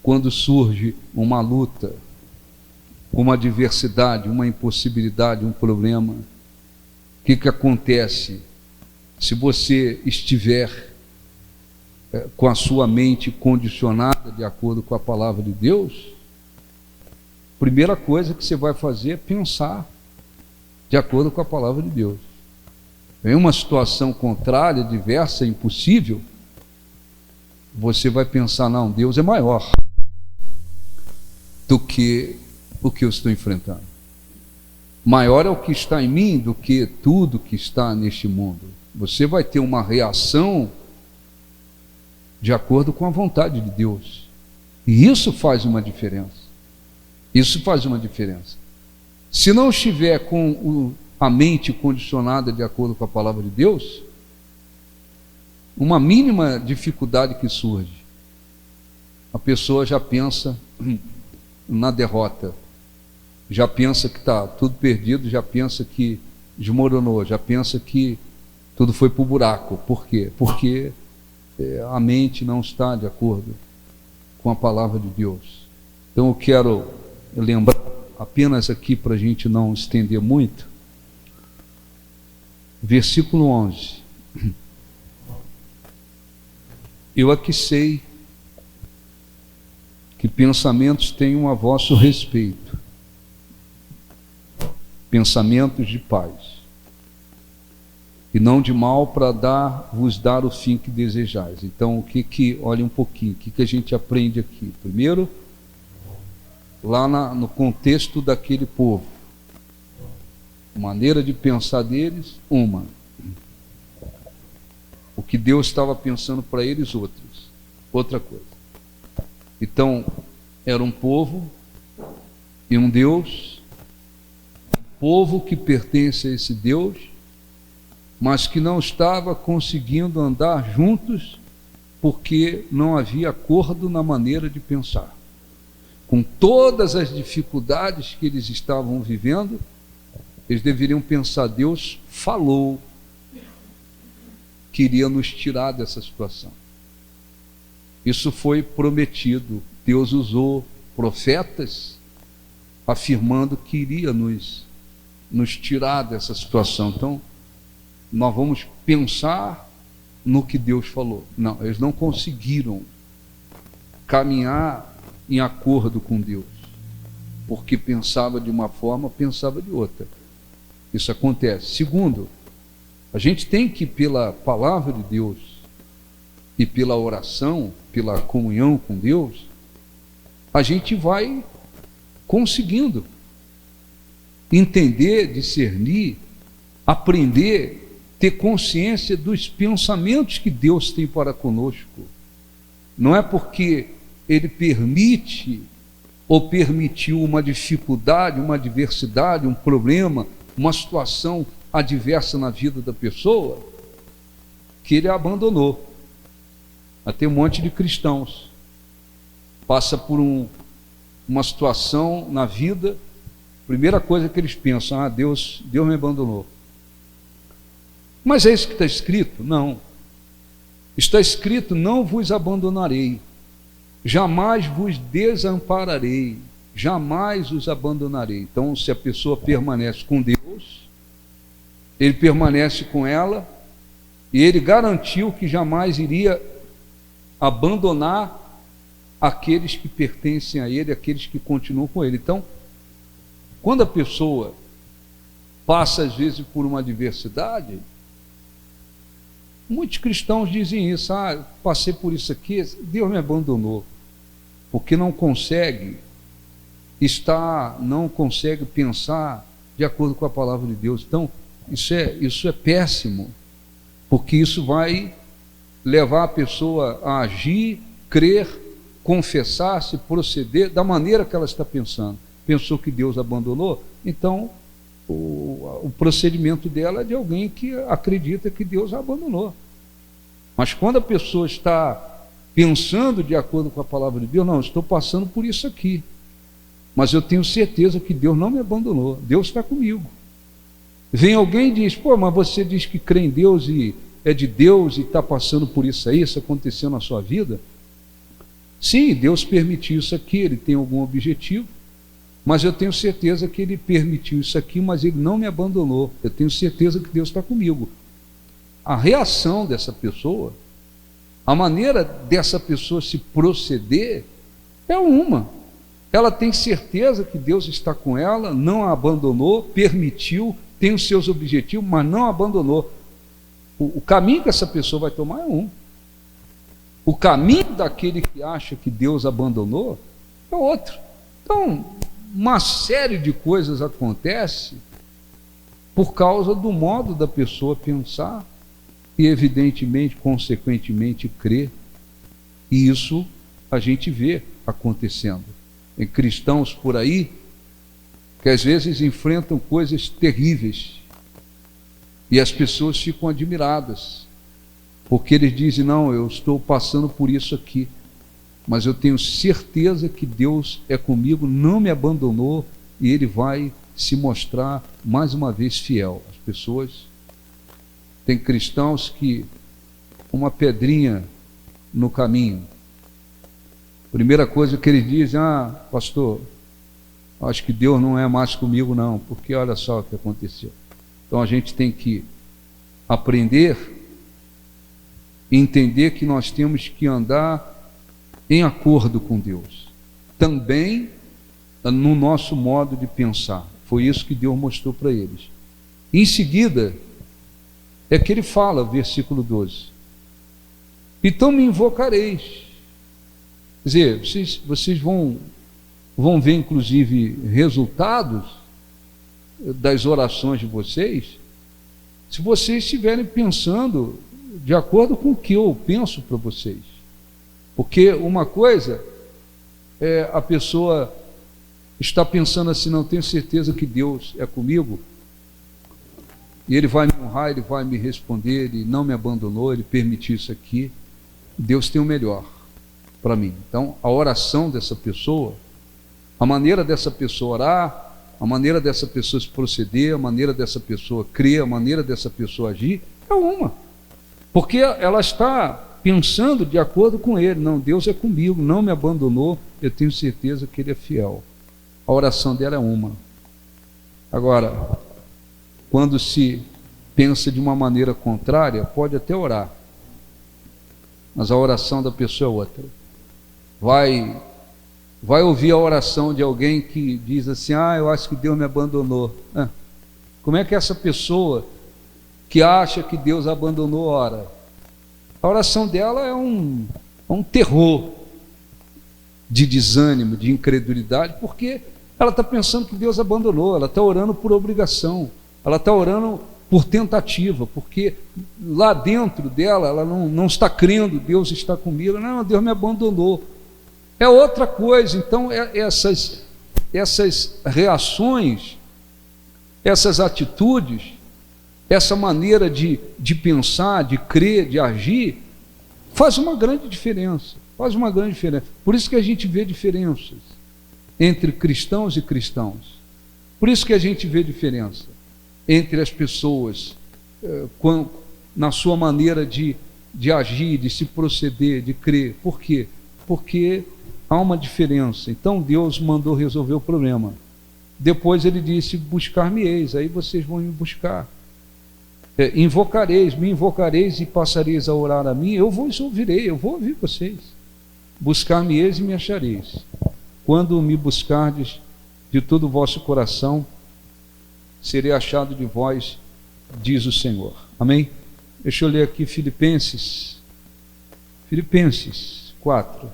quando surge uma luta, uma adversidade, uma impossibilidade, um problema? O que acontece se você estiver com a sua mente condicionada de acordo com a palavra de Deus? Primeira coisa que você vai fazer é pensar de acordo com a palavra de Deus. Em uma situação contrária, diversa, impossível, você vai pensar: não, Deus é maior do que o que eu estou enfrentando. Maior é o que está em mim do que tudo que está neste mundo. Você vai ter uma reação de acordo com a vontade de Deus. E isso faz uma diferença. Isso faz uma diferença. Se não estiver com a mente condicionada de acordo com a palavra de Deus, uma mínima dificuldade que surge, a pessoa já pensa na derrota, já pensa que está tudo perdido, já pensa que desmoronou, já pensa que tudo foi para o buraco. Por quê? Porque a mente não está de acordo com a palavra de Deus. Então eu quero lembrar apenas aqui, para a gente não estender muito, versículo 11. Eu aqui sei que pensamentos tenham a vosso respeito, pensamentos de paz, e não de mal, para vos dar o fim que desejais. Então, olha um pouquinho, o que a gente aprende aqui? Primeiro, lá no contexto daquele povo, maneira de pensar deles, uma. O que Deus estava pensando para eles, outra coisa. Então, era um povo e um Deus, um povo que pertence a esse Deus, mas que não estava conseguindo andar juntos porque não havia acordo na maneira de pensar. Com todas as dificuldades que eles estavam vivendo, eles deveriam pensar: Deus falou, queria nos tirar dessa situação. Isso foi prometido. Deus usou profetas afirmando que iria nos tirar dessa situação. Então, nós vamos pensar no que Deus falou. Não, eles não conseguiram caminhar em acordo com Deus, porque pensava de uma forma, pensava de outra. Isso acontece. Segundo, a gente tem que, pela palavra de Deus e pela oração, pela comunhão com Deus, a gente vai conseguindo entender, discernir, aprender, ter consciência dos pensamentos que Deus tem para conosco. Não é porque Ele permite ou permitiu uma dificuldade, uma adversidade, um problema, uma situação adversa na vida da pessoa, que Ele a abandonou. Tem um monte de cristãos, passa por uma situação na vida, primeira coisa que eles pensam: Deus me abandonou. Mas é isso que está escrito? Não. Está escrito: não vos abandonarei, jamais vos desampararei, jamais os abandonarei. Então, se a pessoa permanece com Deus, Ele permanece com ela, e Ele garantiu que jamais iria abandonar aqueles que pertencem a Ele, aqueles que continuam com Ele. Então, quando a pessoa passa às vezes por uma adversidade, muitos cristãos dizem isso: passei por isso aqui, Deus me abandonou, porque não consegue pensar de acordo com a palavra de Deus. Então, isso é péssimo, porque isso vai levar a pessoa a agir, crer, confessar-se, proceder da maneira que ela está pensando. Pensou que Deus abandonou, então o procedimento dela é de alguém que acredita que Deus a abandonou. Mas quando a pessoa está pensando de acordo com a palavra de Deus: não, estou passando por isso aqui, mas eu tenho certeza que Deus não me abandonou, Deus está comigo. Vem alguém e diz: mas você diz que crê em Deus e é de Deus e está passando por isso aí, isso aconteceu na sua vida. Sim, Deus permitiu isso aqui, Ele tem algum objetivo, mas eu tenho certeza que Ele permitiu isso aqui, mas Ele não me abandonou. Eu tenho certeza que Deus está comigo. A reação dessa pessoa, a maneira dessa pessoa se proceder é uma. Ela tem certeza que Deus está com ela, não a abandonou, permitiu, tem os seus objetivos, mas não a abandonou. O caminho que essa pessoa vai tomar é um. O caminho daquele que acha que Deus abandonou é outro. Então, uma série de coisas acontece por causa do modo da pessoa pensar e, evidentemente, consequentemente, crer. E isso a gente vê acontecendo. Tem cristãos por aí que às vezes enfrentam coisas terríveis e as pessoas ficam admiradas, porque eles dizem: não, eu estou passando por isso aqui, mas eu tenho certeza que Deus é comigo, não me abandonou e Ele vai se mostrar mais uma vez fiel. As pessoas, tem cristãos que uma pedrinha no caminho, primeira coisa que eles dizem: pastor, acho que Deus não é mais comigo não, porque olha só o que aconteceu. Então a gente tem que aprender entender que nós temos que andar em acordo com Deus, também no nosso modo de pensar. Foi isso que Deus mostrou para eles. Em seguida, é que ele fala, versículo 12: então me invocareis. Quer dizer, vocês vão ver, inclusive, resultados das orações de vocês, se vocês estiverem pensando de acordo com o que eu penso para vocês. Porque uma coisa é a pessoa está pensando assim: não, tenho certeza que Deus é comigo, e Ele vai me honrar, Ele vai me responder, Ele não me abandonou, Ele permitiu isso aqui. Deus tem o melhor para mim. Então, a oração dessa pessoa, a maneira dessa pessoa orar, a maneira dessa pessoa se proceder, a maneira dessa pessoa crer, a maneira dessa pessoa agir, é uma. Porque ela está pensando de acordo com Ele. Não, Deus é comigo, não me abandonou, eu tenho certeza que Ele é fiel. A oração dela é uma. Agora, quando se pensa de uma maneira contrária, pode até orar, mas a oração da pessoa é outra. Vai ouvir a oração de alguém que diz assim: eu acho que Deus me abandonou. Como é que essa pessoa que acha que Deus abandonou ora? A oração dela é um terror de desânimo, de incredulidade, porque ela está pensando que Deus abandonou, ela está orando por obrigação, ela está orando por tentativa, porque lá dentro dela, ela não está crendo, Deus está comigo. Não, Deus me abandonou. É outra coisa. Então, essas reações, essas atitudes, essa maneira de pensar, de crer, de agir, faz uma grande diferença. Faz uma grande diferença. Por isso que a gente vê diferenças entre cristãos e cristãos. Por isso que a gente vê diferença entre as pessoas, na sua maneira de agir, de se proceder, de crer. Por quê? Porque há uma diferença. Então Deus mandou resolver o problema. Depois Ele disse: buscar-me-eis. Aí vocês vão me buscar. Invocareis, me invocareis e passareis a orar a mim. Eu vos ouvirei, eu vou ouvir vocês. Buscar-me-eis e me achareis, quando me buscardes de todo o vosso coração, serei achado de vós, diz o Senhor. Amém? Deixa eu ler aqui Filipenses 4.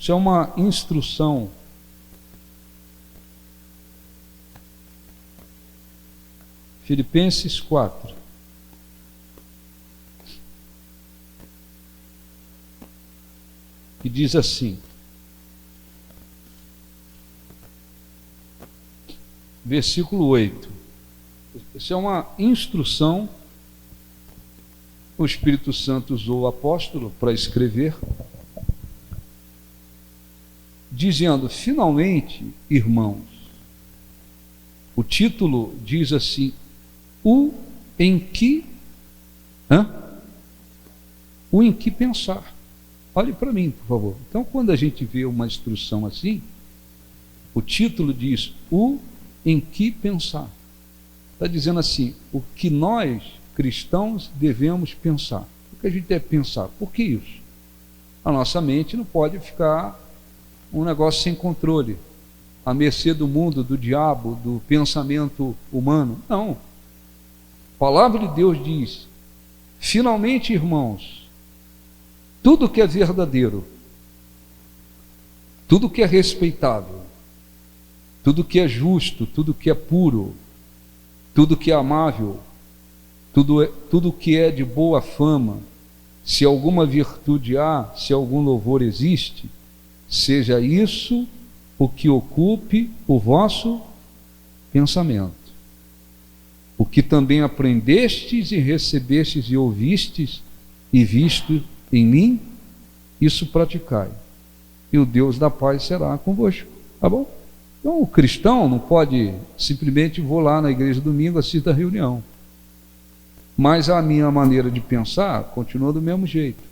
Isso é uma instrução. Filipenses 4. Que diz assim, versículo 8. Isso é uma instrução. O Espírito Santo usou o apóstolo para escrever, dizendo: finalmente, irmãos. O título diz assim: o em que pensar. Olhe para mim, por favor. Então, quando a gente vê uma instrução assim, o título diz: o em que pensar. Está dizendo assim: o que nós, cristãos, devemos pensar. O que a gente deve pensar? Por que isso? A nossa mente não pode ficar um negócio sem controle, à mercê do mundo, do diabo, do pensamento humano. Não. A palavra de Deus diz: finalmente, irmãos, tudo que é verdadeiro, tudo que é respeitável, tudo que é justo, tudo que é puro, tudo que é amável, tudo que é de boa fama, se alguma virtude há, se algum louvor existe, seja isso o que ocupe o vosso pensamento. O que também aprendestes e recebestes e ouvistes e visto em mim, isso praticai, e o Deus da paz será convosco. Tá bom? Então o cristão não pode simplesmente: vou lá na igreja domingo, assisto a reunião, mas a minha maneira de pensar continua do mesmo jeito.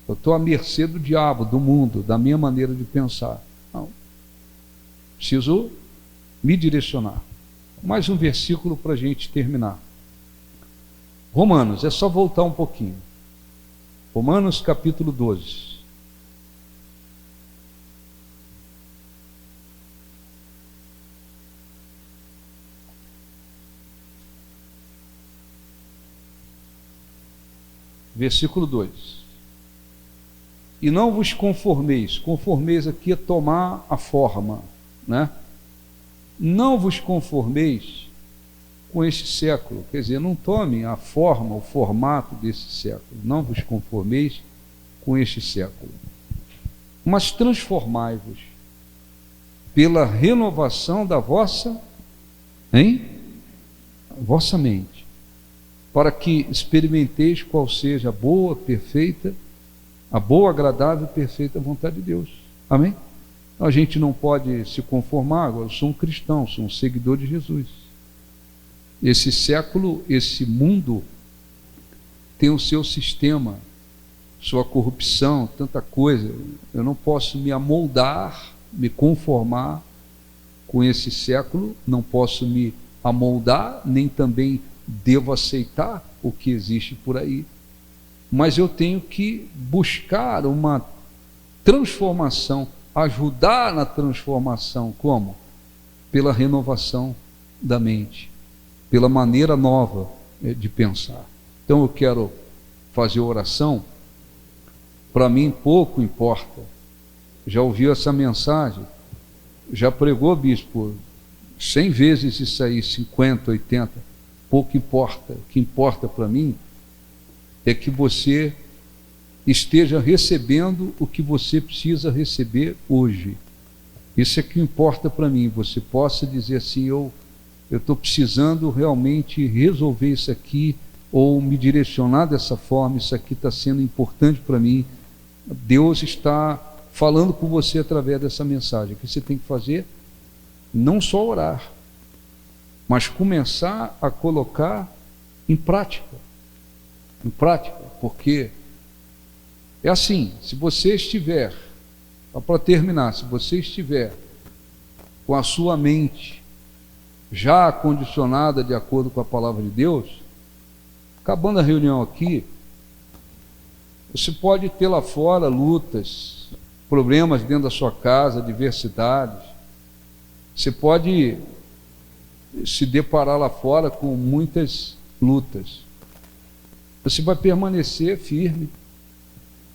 Eu estou à mercê do diabo, do mundo, da minha maneira de pensar. Não. Preciso me direcionar. Mais um versículo para a gente terminar. Romanos, é só voltar um pouquinho. Romanos capítulo 12. Versículo 2. E não vos conformeis. Conformeis aqui é tomar a forma, né? Não vos conformeis com este século. Quer dizer, não tomem a forma, o formato desse século. Não vos conformeis com este século. Mas transformai-vos pela renovação da vossa, vossa mente, para que experimenteis qual seja a boa, perfeita, a boa, agradável e perfeita vontade de Deus. Amém? A gente não pode se conformar. Agora, eu sou um cristão, sou um seguidor de Jesus. Esse século, esse mundo tem o seu sistema, sua corrupção, tanta coisa. Eu não posso me amoldar, me conformar com esse século, não posso me amoldar, nem também devo aceitar o que existe por aí, mas eu tenho que buscar uma transformação, ajudar na transformação. Como? Pela renovação da mente, pela maneira nova de pensar. Então eu quero fazer oração. Para mim pouco importa. Já ouviu essa mensagem? Já pregou, bispo, 100 vezes isso aí, 50, 80. Pouco importa. O que importa para mim é que você esteja recebendo o que você precisa receber hoje. Isso é que importa para mim. Você possa dizer assim: eu estou precisando realmente resolver isso aqui, ou me direcionar dessa forma, isso aqui está sendo importante para mim. Deus está falando com você através dessa mensagem. O que você tem que fazer? Não só orar, mas começar a colocar em prática. Em prática, porque é assim: se você estiver, só para terminar, se você estiver com a sua mente já acondicionada de acordo com a palavra de Deus, acabando a reunião aqui, você pode ter lá fora lutas, problemas dentro da sua casa, adversidades. Você pode se deparar lá fora com muitas lutas. Você vai permanecer firme.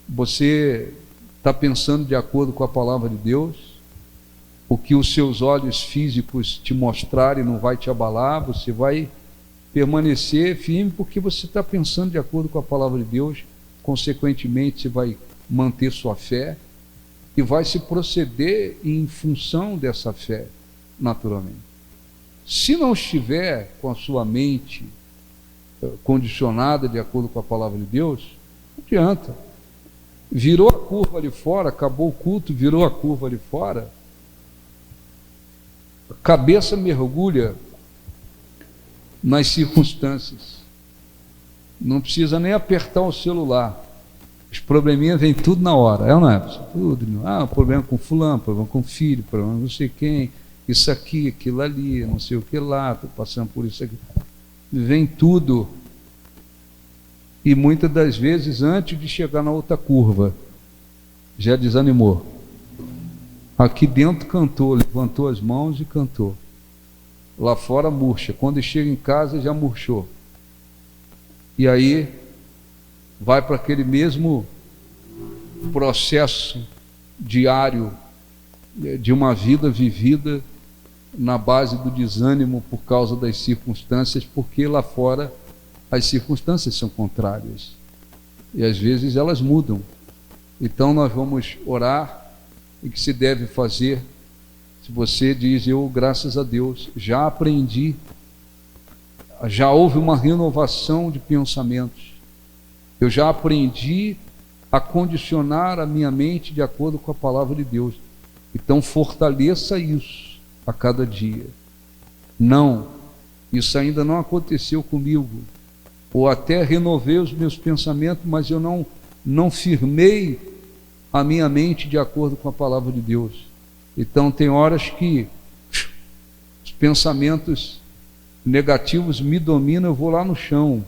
Você está pensando de acordo com a palavra de Deus. O que os seus olhos físicos te mostrarem não vai te abalar. Você vai permanecer firme porque você está pensando de acordo com a palavra de Deus. Consequentemente, você vai manter sua fé e vai se proceder em função dessa fé, naturalmente. Se não estiver com a sua mente condicionada de acordo com a palavra de Deus, não adianta. Virou a curva ali fora, acabou o culto, virou a curva ali fora, a cabeça mergulha nas circunstâncias. Não precisa nem apertar o celular. Os probleminhas vêm tudo na hora, é ou não é? Tudo. Problema com fulano, problema com filho, problema com não sei quem, isso aqui, aquilo ali, não sei o que lá, estou passando por isso aqui. Vem tudo. E muitas das vezes, antes de chegar na outra curva, já desanimou. Aqui dentro cantou, levantou as mãos e cantou. Lá fora murcha. Quando chega em casa já murchou. E aí vai para aquele mesmo processo diário de uma vida vivida na base do desânimo por causa das circunstâncias, porque lá fora as circunstâncias são contrárias e às vezes elas mudam. Então nós vamos orar. E que se deve fazer? Se você diz: eu, graças a Deus, já aprendi, já houve uma renovação de pensamentos, eu já aprendi a condicionar a minha mente de acordo com a palavra de Deus. Então fortaleça isso a cada dia. Não, isso ainda não aconteceu comigo, ou até renovei os meus pensamentos, mas eu não firmei a minha mente de acordo com a palavra de Deus. Então tem horas que os pensamentos negativos me dominam, eu vou lá no chão,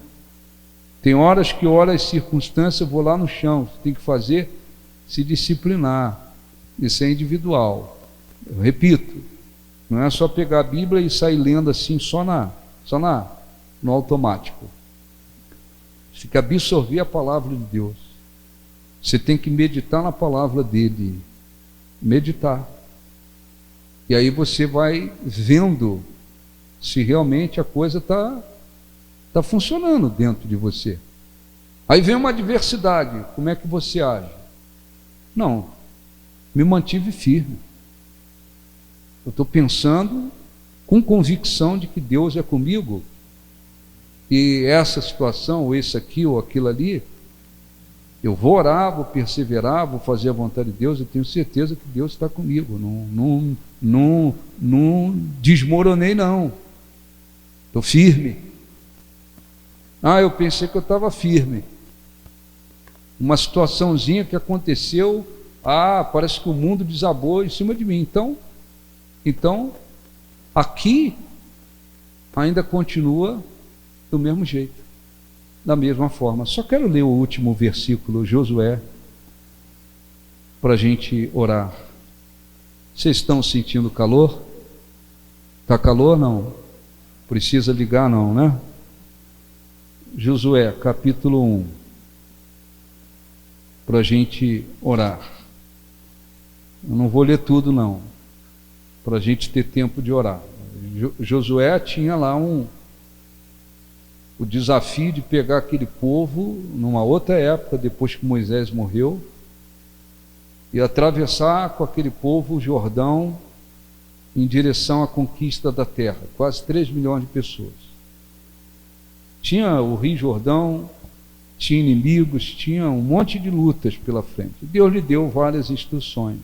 Tem horas que olha as circunstâncias, eu vou lá no chão, tem que fazer, se disciplinar. Isso é individual. Eu repito, não é só pegar a Bíblia e sair lendo assim no automático. Você tem que absorver a palavra de Deus. Você tem que meditar na palavra dele. Meditar. E aí você vai vendo se realmente a coisa está funcionando dentro de você. Aí vem uma adversidade, como é que você age? Não, me mantive firme. Eu estou pensando com convicção de que Deus é comigo, e essa situação, ou isso aqui, ou aquilo ali, eu vou orar, vou perseverar, vou fazer a vontade de Deus, eu tenho certeza que Deus está comigo. Não desmoronei, não. Estou firme. Eu pensei que eu estava firme. Uma situaçãozinha que aconteceu, parece que o mundo desabou em cima de mim. Então, aqui ainda continua do mesmo jeito, da mesma forma. Só quero ler o último versículo, Josué, para a gente orar. Vocês estão sentindo calor? Está calor? Não. Precisa ligar? Não, né? Josué, capítulo 1, para a gente orar. Eu não vou ler tudo, não, para a gente ter tempo de orar. Josué tinha lá o desafio de pegar aquele povo numa outra época, depois que Moisés morreu, e atravessar com aquele povo o Jordão em direção à conquista da terra, quase 3 milhões de pessoas. Tinha o Rio Jordão, tinha inimigos, tinha um monte de lutas pela frente. Deus lhe deu várias instruções.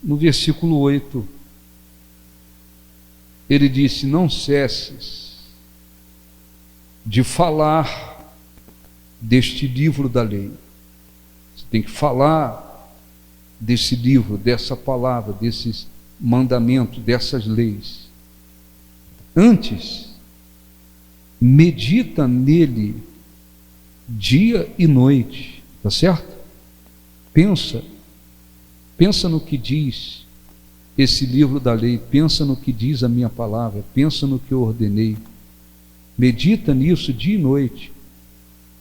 No versículo 8, ele disse: não cesses de falar deste livro da lei. Você tem que falar desse livro, dessa palavra, desses mandamentos, dessas leis. Antes, medita nele dia e noite, tá certo? Pensa no que diz esse livro da lei, pensa no que diz a minha palavra, pensa no que eu ordenei. Medita nisso dia e noite,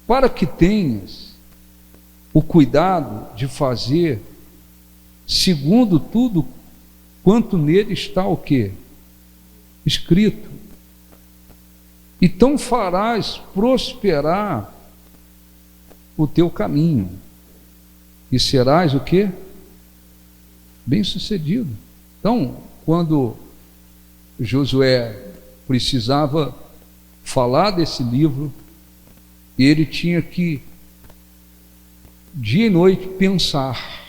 para que tenhas o cuidado de fazer segundo tudo quanto nele está o quê? Escrito. Então farás prosperar o teu caminho, e serás o quê? Bem-sucedido. Então, quando Josué precisava falar desse livro, ele tinha que dia e noite pensar,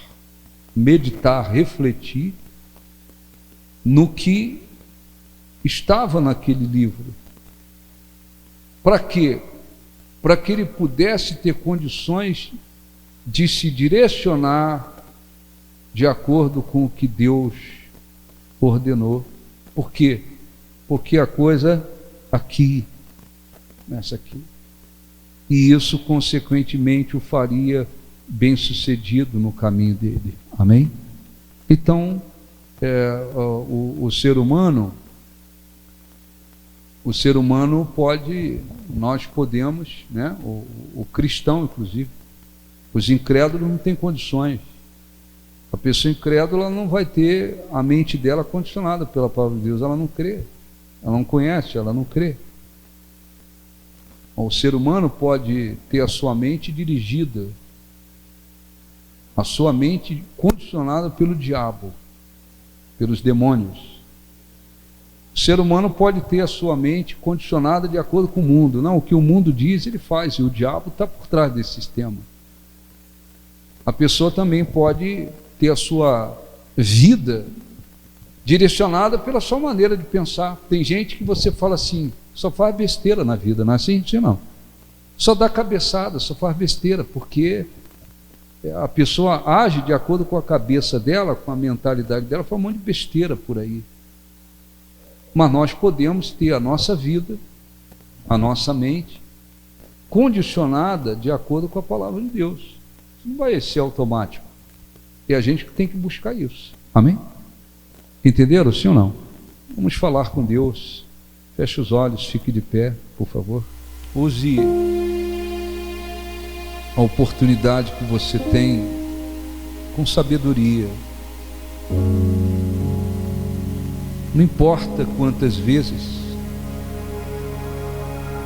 meditar, refletir no que estava naquele livro. Para quê? Para que ele pudesse ter condições de se direcionar de acordo com o que Deus ordenou. Por quê? Porque a coisa aqui, nessa aqui. E isso, consequentemente, o faria bem-sucedido no caminho dele. Amém? Então, o ser humano pode, nós podemos, né? O cristão, inclusive, os incrédulos não têm condições. A pessoa incrédula não vai ter a mente dela condicionada pela palavra de Deus, ela não crê, ela não conhece, ela não crê. O ser humano pode ter a sua mente dirigida, a sua mente condicionada pelo diabo, pelos demônios. O ser humano pode ter a sua mente condicionada de acordo com o mundo. Não, o que o mundo diz, ele faz, e o diabo está por trás desse sistema. A pessoa também pode ter a sua vida direcionada pela sua maneira de pensar. Tem gente que você fala assim, só faz besteira na vida, não é assim? Não. Só dá cabeçada, só faz besteira, porque a pessoa age de acordo com a cabeça dela, com a mentalidade dela, faz um monte de besteira por aí. Mas nós podemos ter a nossa vida, a nossa mente, condicionada de acordo com a palavra de Deus. Isso não vai ser automático. E a gente tem que buscar isso. Amém? Entenderam, sim ou não? Vamos falar com Deus. Feche os olhos, fique de pé, por favor. Use a oportunidade que você tem com sabedoria. Não importa quantas vezes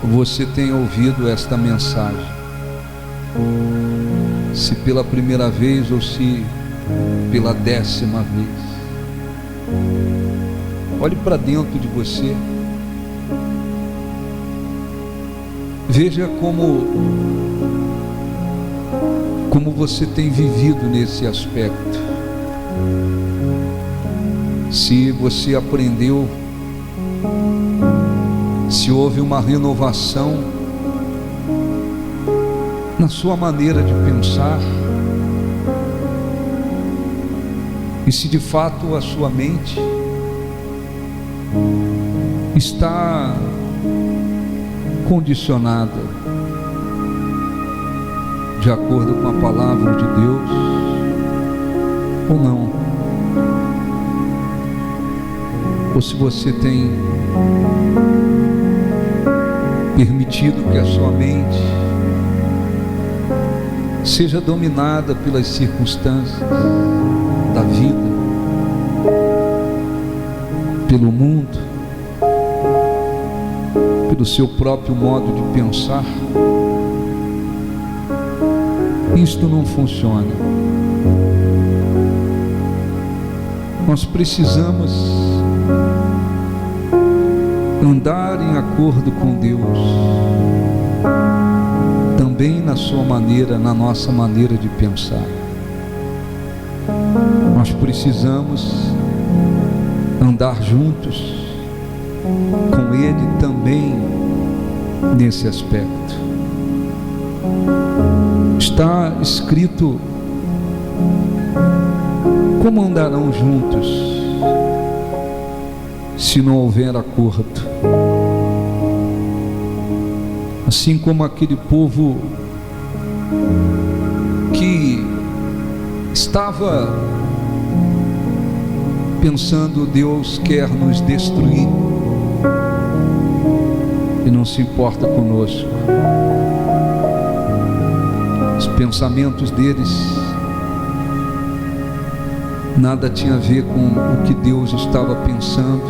você tenha ouvido esta mensagem, se pela primeira vez ou se pela 10ª vez. Olhe para dentro de você. Veja como você tem vivido nesse aspecto. Se você aprendeu, se houve uma renovação na sua maneira de pensar, e se de fato a sua mente está condicionada de acordo com a palavra de Deus ou não. Ou se você tem permitido que a sua mente seja dominada pelas circunstâncias da vida, pelo mundo, pelo seu próprio modo de pensar. Isto não funciona. Nós precisamos andar em acordo com Deus, também na sua maneira, na nossa maneira de pensar. Nós precisamos andar juntos com Ele também nesse aspecto. Está escrito: como andarão juntos se não houver acordo? Assim como aquele povo que estava pensando, Deus quer nos destruir e não se importa conosco. Os pensamentos deles nada tinha a ver com o que Deus estava pensando.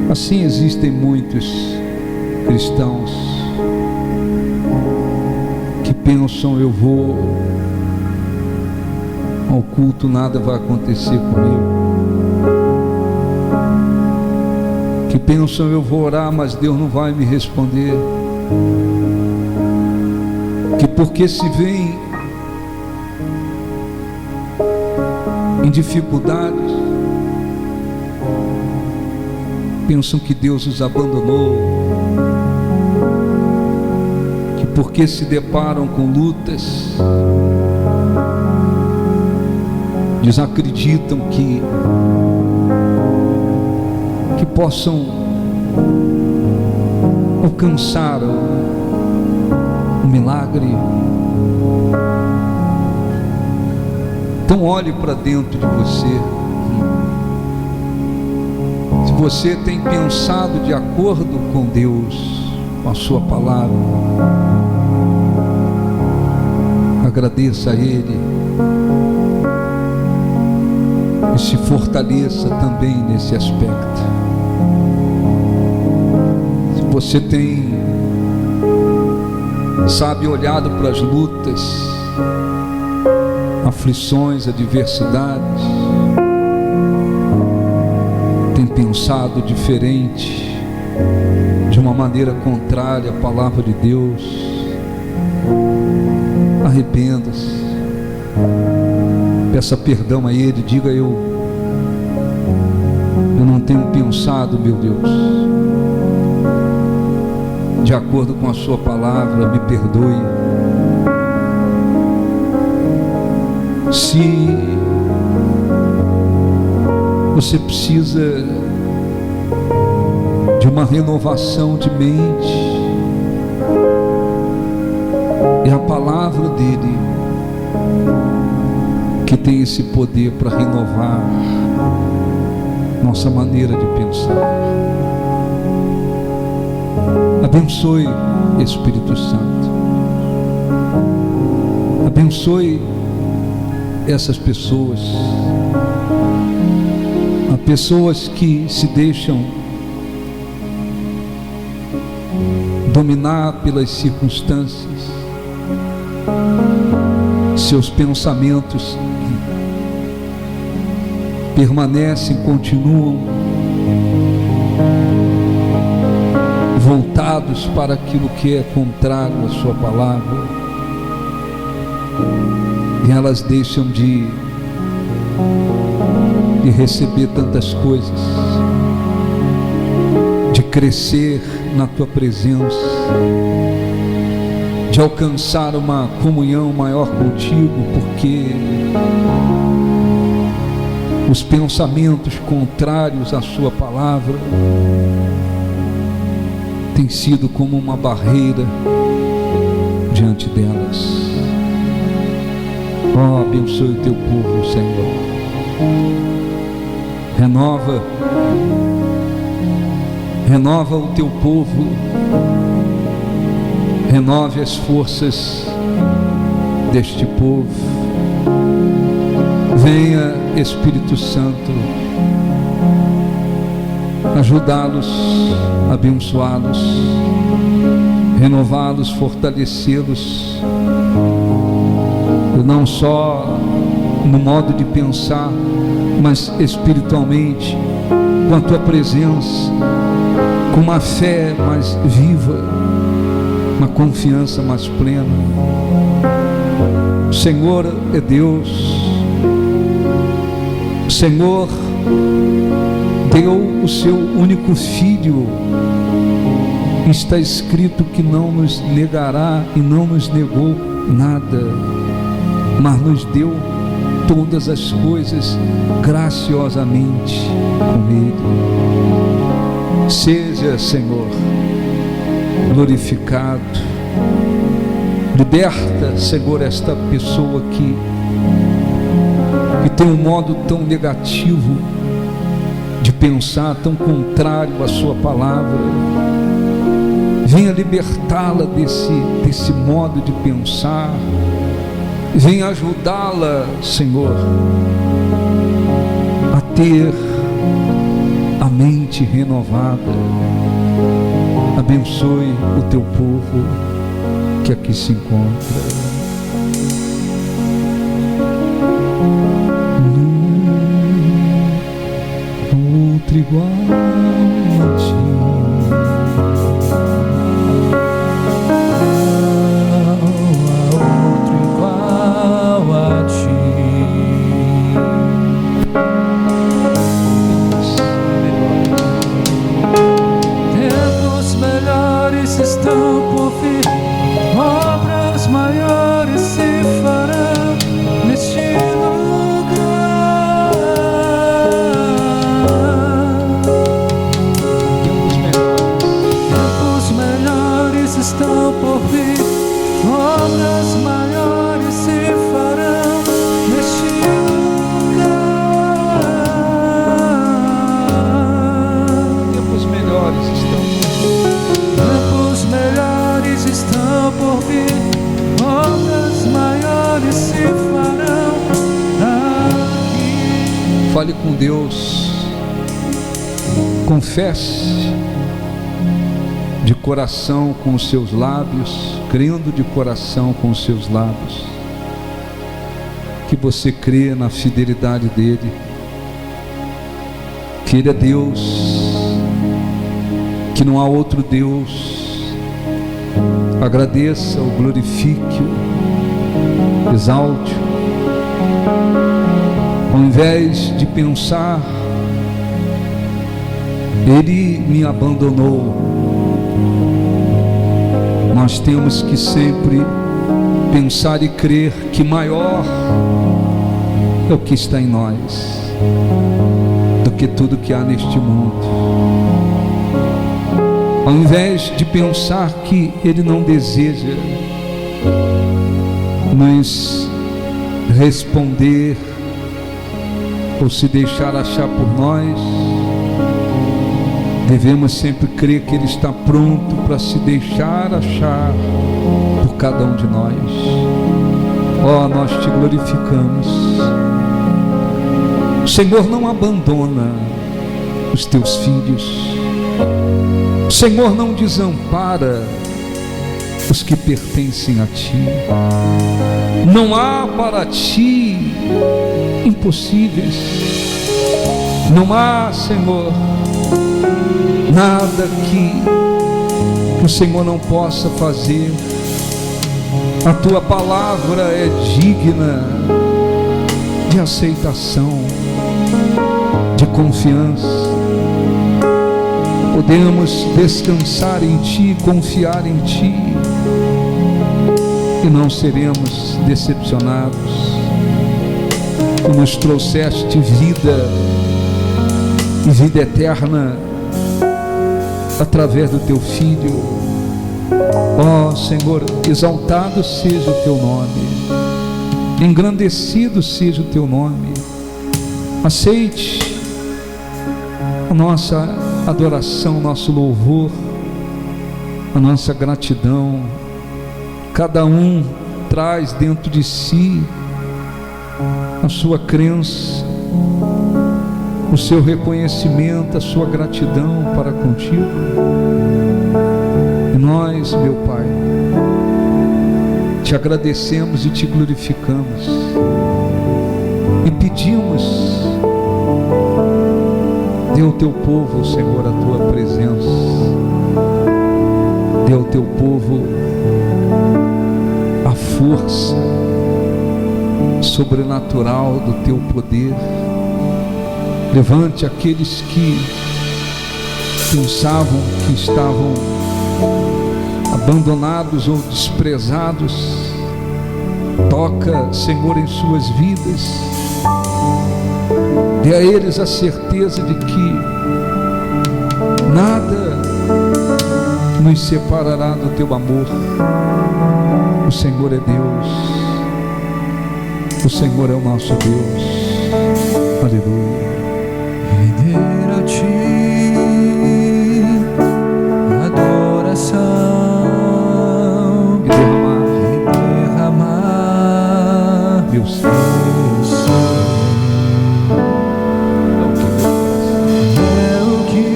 Assim existem muitos cristãos que pensam: eu vou ao culto, nada vai acontecer comigo. Que pensam: eu vou orar, mas Deus não vai me responder. Que porque se veem em dificuldades, pensam que Deus os abandonou. Que porque se deparam com lutas, desacreditam que possam alcançar um milagre. Então olhe para dentro de você. Se você tem pensado de acordo com Deus, com a sua palavra, agradeça a Ele e se fortaleça também nesse aspecto. Se você tem, sabe, olhado para as lutas, aflições, adversidades, tem pensado diferente, de uma maneira contrária à palavra de Deus, arrependa-se, peça perdão a Ele, diga: eu não tenho pensado, meu Deus, de acordo com a sua palavra, me perdoe. Se você precisa de uma renovação de mente, É a palavra dele que tem esse poder para renovar nossa maneira de pensar. Abençoe, Espírito Santo. Abençoe essas pessoas. Há pessoas que se deixam dominar pelas circunstâncias. Seus pensamentos permanecem, continuam voltados para aquilo que é contrário à sua palavra, e elas deixam de receber tantas coisas, de crescer na tua presença, de alcançar uma comunhão maior contigo, porque os pensamentos contrários à sua palavra têm sido como uma barreira diante delas. Oh, abençoe o teu povo, Senhor. Renova o teu povo. Renove as forças deste povo. Venha, Espírito Santo, ajudá-los, abençoá-los, renová-los, fortalecê-los, não só no modo de pensar, mas espiritualmente, com a tua presença, com uma fé mais viva, uma confiança mais plena. O Senhor é Deus. O Senhor deu o seu único Filho. Está escrito que não nos negará e não nos negou nada, mas nos deu todas as coisas graciosamente com Ele. Seja, Senhor, glorificado. Liberta, Senhor, esta pessoa que tem um modo tão negativo de pensar, tão contrário à sua palavra. Venha libertá-la desse modo de pensar. Venha ajudá-la, Senhor, a ter a mente renovada. Abençoe o teu povo que aqui se encontra. Outro igual a ti. Estão por vir, obras maiores se farão neste lugar. Tempos melhores estão por vir, obras maiores se farão neste lugar. Tempos melhores estão. Tempos melhores estão por vir, obras maiores se farão aqui. Fale com Deus, confesse de coração com os seus lábios, crendo de coração com os seus lábios, que você crê na fidelidade dEle, que Ele é Deus, que não há outro Deus. Agradeça-o, glorifique-o, exalte-o. Ao invés de pensar, Ele me abandonou, nós temos que sempre pensar e crer que maior é o que está em nós do que tudo que há neste mundo. Ao invés de pensar que Ele não deseja nos responder ou se deixar achar por nós, devemos sempre crer que Ele está pronto para se deixar achar por cada um de nós. Ó, nós te glorificamos. O Senhor não abandona os teus filhos. O Senhor não desampara os que pertencem a ti. Não há para ti impossíveis. Não há, Senhor, nada que o Senhor não possa fazer. A tua palavra é digna de aceitação, de confiança. Podemos descansar em ti, confiar em ti, e não seremos decepcionados. Tu nos trouxeste vida e vida eterna através do teu Filho. Ó Senhor, exaltado seja o teu nome, engrandecido seja o teu nome. Aceite a nossa adoração, nosso louvor, a nossa gratidão. Cada um traz dentro de si a sua crença, o seu reconhecimento, a sua gratidão para contigo. E nós, meu Pai, te agradecemos e te glorificamos e pedimos: dê ao teu povo, Senhor, a tua presença. Dê ao teu povo a força sobrenatural do teu poder. Levante aqueles que pensavam que estavam abandonados ou desprezados. Toca, Senhor, em suas vidas. Dê a eles a certeza de que nada nos separará do teu amor. O Senhor é Deus. O Senhor é o nosso Deus. Aleluia. Render a ti adoração E derramar meu sangue. É o que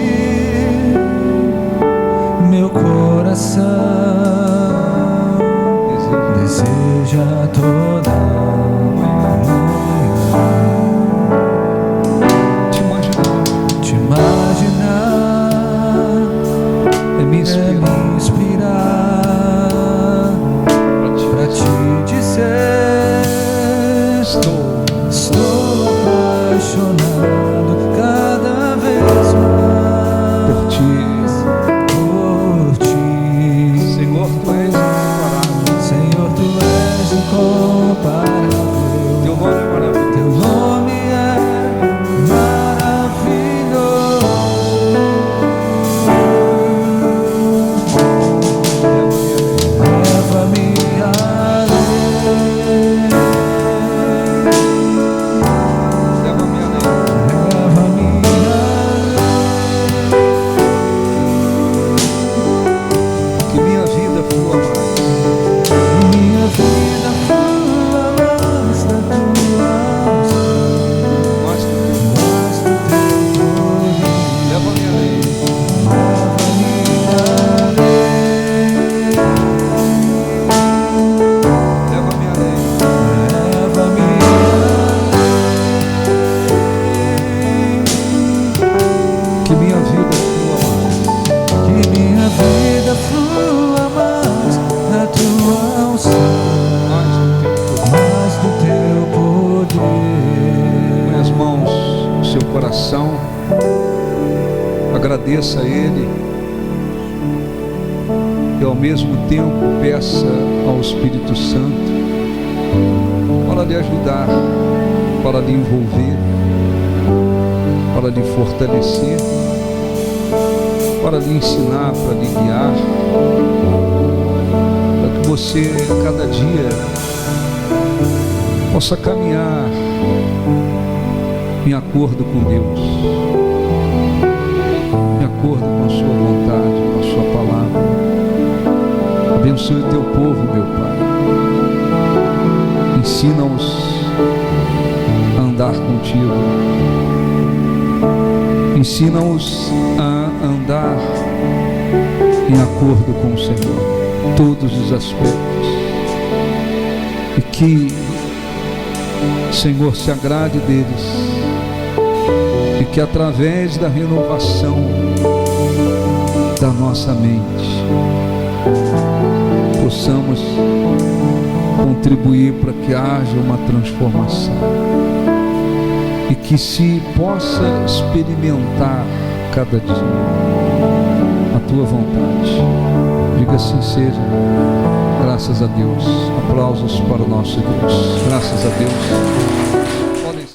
meu coração deseja toda manhã. Te imaginar É me inspirar pra te dizer: estou apaixonado cada vez mais por ti. Senhor, tu és incomparável. Senhor, tu és incomparável. Teu nome é maravilhoso. Teu nome é leva-me além. Leva-me além. Leva-me além. Que minha vida flua mais. Minha vida flua mais da tua unção, Mais do teu mais do teu poder. Leva-me além. Leva-me além. Leva-me além. Leva-me além. Que minha vida flua mais. Que minha vida flua mais da tua unção, Mais do teu mais do teu poder. Põe as mãos no seu coração. Agradeça a Ele. E ao mesmo tempo peça ao Espírito Santo para lhe ajudar, para lhe envolver, para lhe fortalecer, para lhe ensinar, para lhe guiar, para que você cada dia possa caminhar em acordo com Deus, em acordo com a sua vontade, com a sua palavra. Abençoe o teu povo, meu Pai. Ensina-os a andar contigo. Ensina-os a andar em acordo com o Senhor, todos os aspectos. E que o Senhor se agrade deles. E que através da renovação da nossa mente possamos contribuir para que haja uma transformação e que se possa experimentar cada dia a tua vontade. Diga assim seja. Graças a Deus. Aplausos para o nosso Deus. Graças a Deus.